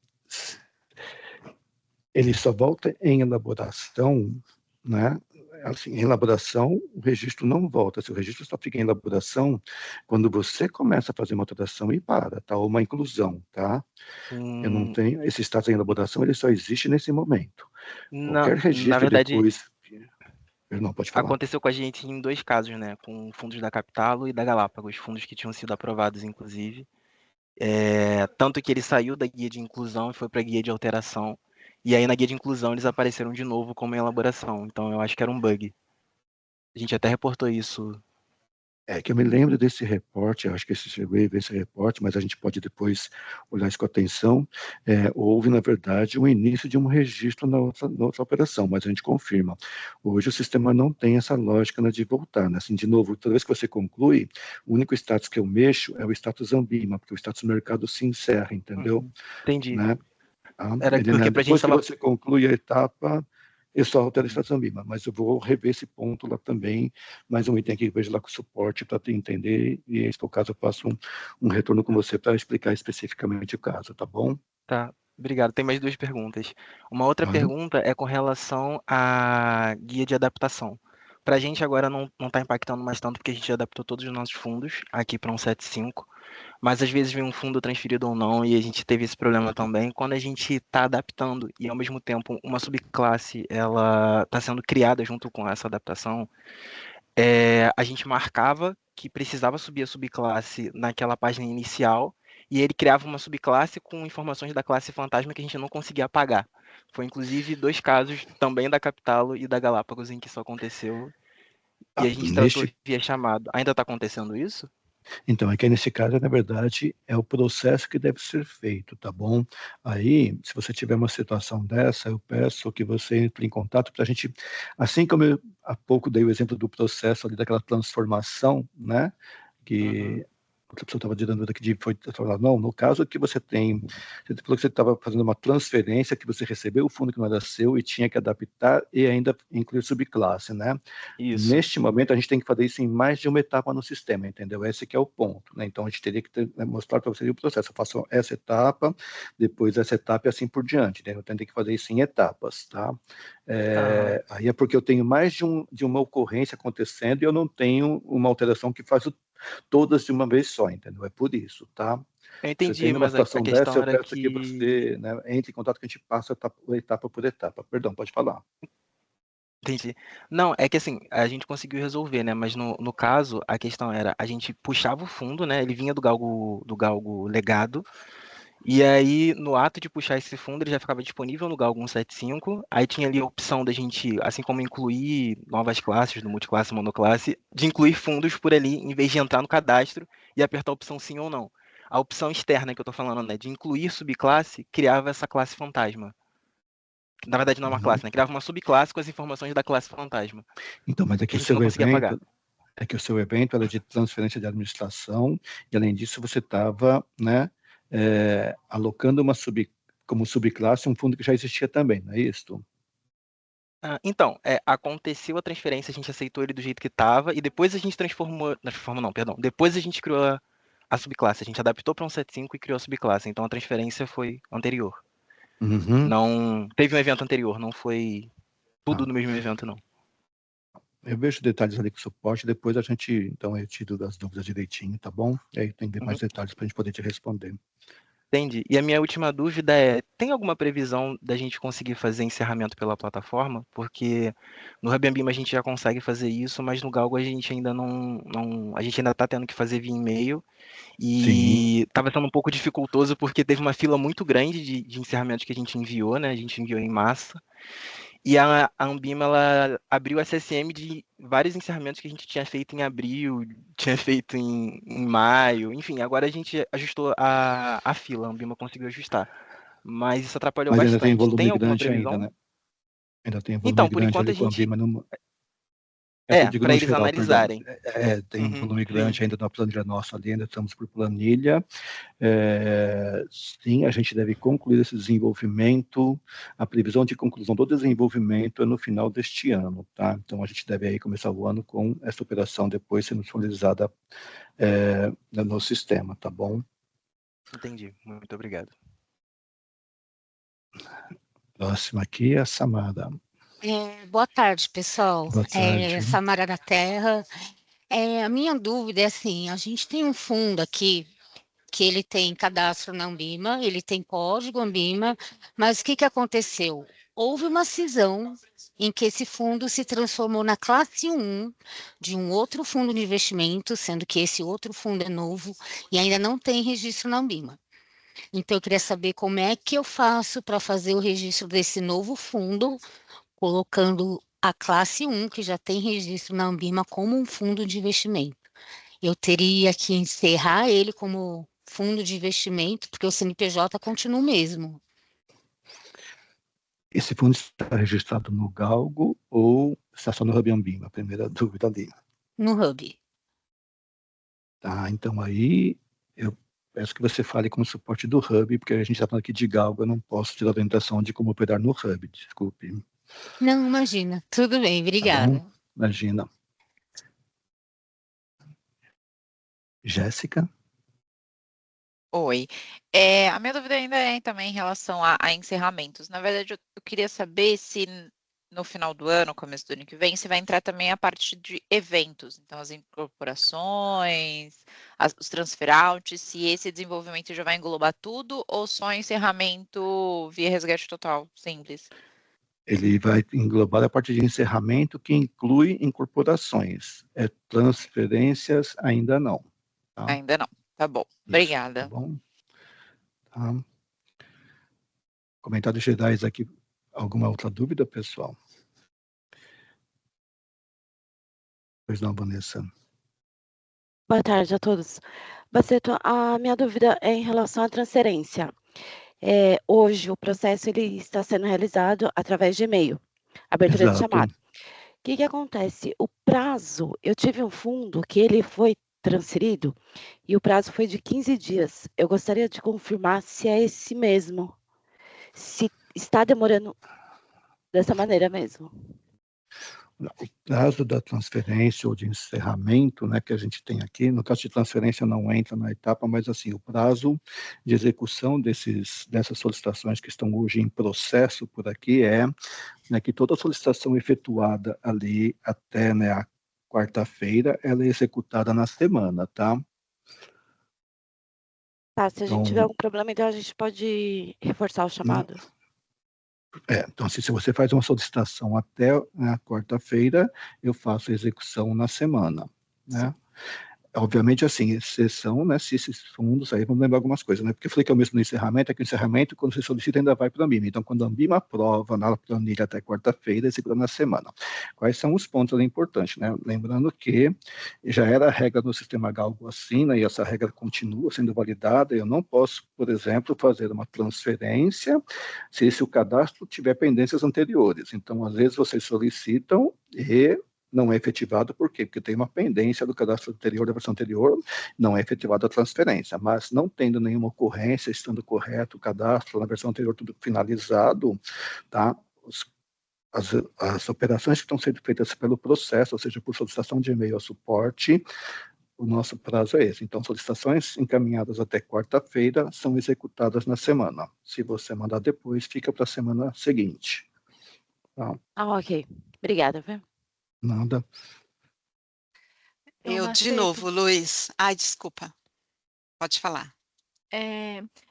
Ele só volta em elaboração, né? Assim, em elaboração, o registro não volta. Se o registro só fica em elaboração quando você começa a fazer uma alteração e para, tá? Ou uma inclusão, tá? Eu não tenho... Esse status em elaboração, ele só existe nesse momento. Qualquer registro na verdade, depois... Não, pode falar. Aconteceu com a gente em dois casos, né? Com fundos da Capitalo e da Galápagos, fundos que tinham sido aprovados, inclusive. Tanto que ele saiu da guia de inclusão e foi para a guia de alteração. E aí, na guia de inclusão, eles apareceram de novo como em elaboração. Então, eu acho que era um bug. A gente até reportou isso. É que eu me lembro desse reporte, eu acho que esse chegou a ver esse reporte, mas a gente pode depois olhar isso com atenção. Houve, na verdade, o início de um registro na outra operação, mas a gente confirma. Hoje o sistema não tem essa lógica, né, de voltar, né? Assim, de novo, toda vez que você conclui, o único status que eu mexo é o status Ambima, porque o status mercado se encerra, entendeu? Entendi. Né? Era porque pra gente depois que tava... você conclui a etapa, eu só altero a status Ambima, mas eu vou rever esse ponto lá também, mais um item aqui que eu vejo lá com o suporte para te entender, e se for o caso eu faço um retorno com você para explicar especificamente o caso, tá bom? Tá, obrigado. Tem mais 2 perguntas. Uma outra Claro. pergunta é com relação à guia de adaptação. Para a gente agora não está impactando mais tanto, porque a gente adaptou todos os nossos fundos aqui para um 75, mas às vezes vem um fundo transferido ou não, e a gente teve esse problema também. Quando a gente está adaptando e, ao mesmo tempo, uma subclasse ela está sendo criada junto com essa adaptação, a gente marcava que precisava subir a subclasse naquela página inicial, e ele criava uma subclasse com informações da classe fantasma que a gente não conseguia apagar. Foi, inclusive, 2 casos também da Capitalo e da Galápagos em que isso aconteceu, e a gente tratou via chamado. Ainda está acontecendo isso? Então, é que nesse caso, na verdade, é o processo que deve ser feito, tá bom? Aí, se você tiver uma situação dessa, eu peço que você entre em contato para a gente, assim como eu há pouco dei o exemplo do processo ali daquela transformação, né? Que outra pessoa estava dizendo aqui, não, no caso que você tem, você falou que você estava fazendo uma transferência, que você recebeu o fundo que não era seu e tinha que adaptar e ainda incluir subclasse, né? Isso. Neste momento, a gente tem que fazer isso em mais de uma etapa no sistema, entendeu? Esse que é o ponto, né? Então, a gente teria que mostrar para você o processo. Eu faço essa etapa, depois essa etapa e assim por diante, né? Eu tenho que fazer isso em etapas, tá? Aí é porque eu tenho mais de uma ocorrência acontecendo e eu não tenho uma alteração que faz todas de uma vez só, entendeu? É por isso, tá? Eu entendi, Se tem uma mas a situação questão dessa, eu era peço que você, né, entre em contato que a gente passa etapa por etapa. Perdão, pode falar. Entendi. Não, é que assim, a gente conseguiu resolver, né? Mas no caso, a questão era, a gente puxava o fundo, né? Ele vinha do galgo legado, e aí, no ato de puxar esse fundo, ele já ficava disponível no Galgo 175, aí tinha ali a opção da gente, assim como incluir novas classes, do multiclasse, monoclasse, de incluir fundos por ali, em vez de entrar no cadastro e apertar a opção sim ou não. A opção externa que eu tô falando, né, de incluir subclasse, criava essa classe fantasma. Na verdade, não é uma classe, né? Criava uma subclasse com as informações da classe fantasma. Então, mas é que o seu evento... É que o seu evento era de transferência de administração, e além disso você estava, né, alocando como subclasse um fundo que já existia também, não é isso? Então, aconteceu a transferência, a gente aceitou ele do jeito que estava, e depois a gente depois a gente criou a subclasse, a gente adaptou para um 75 e criou a subclasse, então a transferência foi anterior. Não teve um evento anterior, não foi tudo no mesmo evento, não. Eu vejo detalhes ali com o suporte, depois a gente, então, eu tiro das dúvidas direitinho, tá bom? E aí tem mais detalhes para a gente poder te responder. Entendi. E a minha última dúvida é, tem alguma previsão da gente conseguir fazer encerramento pela plataforma? Porque no Airbnb a gente já consegue fazer isso, mas no Galgo a gente ainda a gente ainda está tendo que fazer via e-mail, e estava sendo um pouco dificultoso porque teve uma fila muito grande de encerramentos que a gente enviou, né? A gente enviou em massa. E a Ambima, ela abriu o SSM de vários encerramentos que a gente tinha feito em abril, tinha feito em maio, enfim, agora a gente ajustou a fila, a Ambima conseguiu ajustar. Mas isso atrapalhou bastante. Mas ainda tem volume tem alguma grande previsão? ainda, né? Ainda tem volume então, por grande enquanto ali a gente... Ambima no... para eles geral, analisarem. Tem um volume grande ainda na planilha nossa ali, ainda estamos por planilha. Sim, a gente deve concluir esse desenvolvimento. A previsão de conclusão do desenvolvimento é no final deste ano, tá? Então, a gente deve aí começar o ano com essa operação depois sendo finalizada no sistema, tá bom? Entendi. Muito obrigado. Próxima aqui é a Samara. Boa tarde, pessoal. Boa tarde. Samara da Terra. A minha dúvida é assim, a gente tem um fundo aqui que ele tem cadastro na Ambima, ele tem código Ambima, mas o que aconteceu? Houve uma cisão em que esse fundo se transformou na classe 1 de um outro fundo de investimento, sendo que esse outro fundo é novo e ainda não tem registro na Ambima. Então, eu queria saber como é que eu faço para fazer o registro desse novo fundo, colocando a classe 1, que já tem registro na Anbima como um fundo de investimento. Eu teria que encerrar ele como fundo de investimento, porque o CNPJ continua o mesmo. Esse fundo está registrado no Galgo ou está só no Hub Anbima? A primeira dúvida ali. No Hub. Tá, então aí eu peço que você fale com o suporte do Hub, porque a gente está falando aqui de Galgo, eu não posso te dar orientação de como operar no Hub, desculpe. Não, imagina. Tudo bem, Tá obrigada. bom? Imagina. Jéssica? Oi. A minha dúvida ainda é também em relação a encerramentos. Na verdade, eu queria saber se no final do ano, começo do ano que vem, se vai entrar também a parte de eventos. Então, as incorporações, os transfer outs, se esse desenvolvimento já vai englobar tudo ou só encerramento via resgate total, simples. Ele vai englobar a parte de encerramento que inclui incorporações. Transferências ainda não. Tá? Ainda não. Tá bom. Isso, Obrigada. tá bom? Tá. Comentários gerais aqui. Alguma outra dúvida, pessoal? Pois não, Vanessa. Boa tarde a todos. Baceto, a minha dúvida é em relação à transferência. Hoje, o processo ele está sendo realizado através de e-mail, abertura de Exato. chamada. O que acontece? O prazo, eu tive um fundo que ele foi transferido e o prazo foi de 15 dias. Eu gostaria de confirmar se é esse mesmo, se está demorando dessa maneira mesmo. O prazo da transferência ou de encerramento, né, que a gente tem aqui, no caso de transferência não entra na etapa, mas assim, o prazo de execução dessas solicitações que estão hoje em processo por aqui né, que toda solicitação efetuada ali até, né, a quarta-feira, ela é executada na semana, tá? Tá, se a gente tiver algum problema, então a gente pode reforçar o chamado. Então, assim, se você faz uma solicitação até a quarta-feira, eu faço a execução na semana, né? Obviamente, assim, exceção, né, se esses fundos, aí vamos lembrar algumas coisas, né, porque eu falei que é o mesmo no encerramento, é que o encerramento, quando você solicita, ainda vai para a Anbima. Então, quando a Anbima aprova na planilha até quarta-feira, executa na semana. Quais são os pontos ali importantes, né? Lembrando que já era a regra no sistema Galgo assim, né, e essa regra continua sendo validada, eu não posso, por exemplo, fazer uma transferência se o cadastro tiver pendências anteriores. Então, às vezes, vocês solicitam e não é efetivado, por quê? Porque tem uma pendência do cadastro anterior, da versão anterior, não é efetivada a transferência, mas não tendo nenhuma ocorrência, estando correto o cadastro, na versão anterior tudo finalizado, tá? As operações que estão sendo feitas pelo processo, ou seja, por solicitação de e-mail ao suporte, o nosso prazo é esse. Então, solicitações encaminhadas até quarta-feira são executadas na semana. Se você mandar depois, fica para a semana seguinte. Tá? Ok. Obrigada, viu? Nada. Eu de novo, Luiz. Ai, desculpa. Pode falar.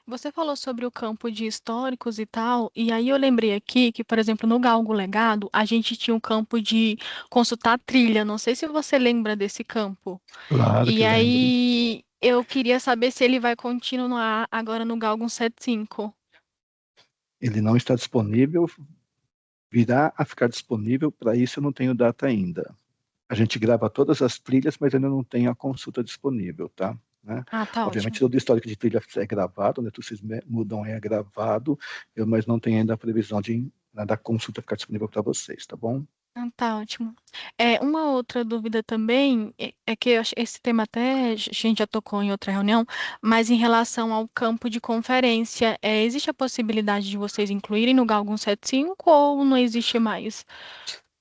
Você falou sobre o campo de históricos e tal, e aí eu lembrei aqui que, por exemplo, no Galgo Legado, a gente tinha um campo de consultar trilha. Não sei se você lembra desse campo. Claro que E aí eu queria saber se ele vai continuar agora no Galgo 175. Ele não está disponível, virá a ficar disponível, para isso eu não tenho data ainda. A gente grava todas as trilhas, mas ainda não tem a consulta disponível, tá? Né? Tá Obviamente, ótimo. todo o histórico de trilha é gravado, né? Vocês mudam, é gravado, mas não tem ainda a previsão da consulta ficar disponível para vocês, tá bom? Tá ótimo. Uma outra dúvida também é que eu acho esse tema até a gente já tocou em outra reunião, mas em relação ao campo de conferência, existe a possibilidade de vocês incluírem no Galgo 175 ou não existe mais?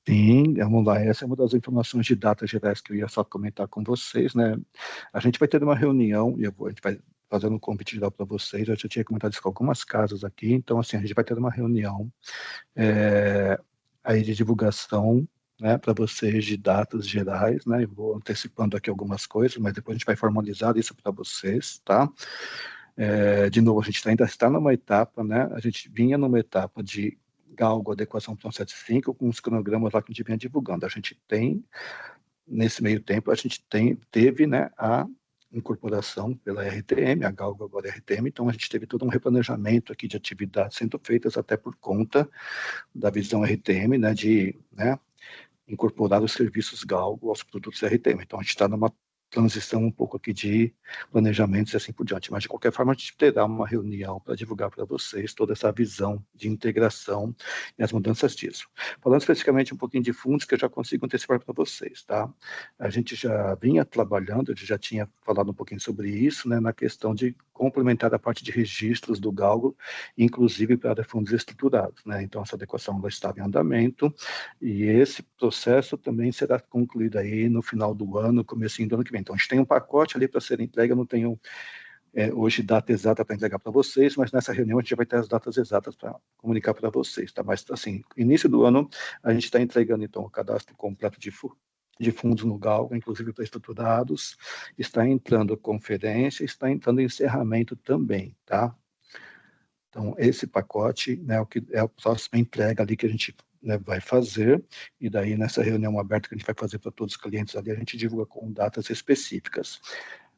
Sim, vamos lá, essa é uma das informações de datas gerais que eu ia só comentar com vocês, né? A gente vai ter uma reunião, e a gente vai fazendo um convite geral para vocês, eu já tinha comentado isso com algumas casas aqui, então assim, a gente vai ter uma reunião aí de divulgação, né, para vocês de datas gerais, né, eu vou antecipando aqui algumas coisas, mas depois a gente vai formalizar isso para vocês, tá? De novo, a gente ainda está numa etapa, né, a gente vinha numa etapa de Galgo adequação para 175, com os cronogramas lá que a gente vinha divulgando. A gente tem, nesse meio tempo, a gente teve, né, a incorporação pela RTM, a Galgo agora é RTM, então a gente teve todo um replanejamento aqui de atividades sendo feitas até por conta da visão RTM, né, incorporar os serviços Galgo aos produtos RTM. Então, a gente está numa transição um pouco aqui de planejamentos e assim por diante, mas de qualquer forma a gente terá uma reunião para divulgar para vocês toda essa visão de integração e as mudanças disso. Falando especificamente um pouquinho de fundos, que eu já consigo antecipar para vocês, tá? A gente já vinha trabalhando, a gente já tinha falado um pouquinho sobre isso, né, na questão de complementar a parte de registros do Galgo, inclusive para fundos estruturados, né? Então essa adequação vai estar em andamento e esse processo também será concluído aí no final do ano, comecinho do ano que vem. Então a gente tem um pacote ali para ser entregue, eu não tenho hoje data exata para entregar para vocês, mas nessa reunião a gente já vai ter as datas exatas para comunicar para vocês, tá? Mas assim, início do ano a gente está entregando então o cadastro completo de fundos no Galgo, inclusive para estruturados, está entrando conferência, está entrando encerramento também, tá? Então, esse pacote, né, o que é a próxima entrega ali que a gente, né, vai fazer, e daí nessa reunião aberta que a gente vai fazer para todos os clientes ali, a gente divulga com datas específicas.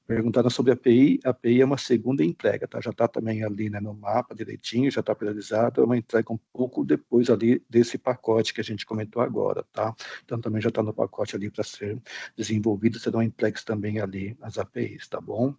Perguntaram sobre a API é uma segunda entrega, tá? Já está também ali, né, no mapa direitinho, já está priorizado, é uma entrega um pouco depois ali desse pacote que a gente comentou agora, tá? Então também já está no pacote ali para ser desenvolvido, serão entregues também ali as APIs, tá bom?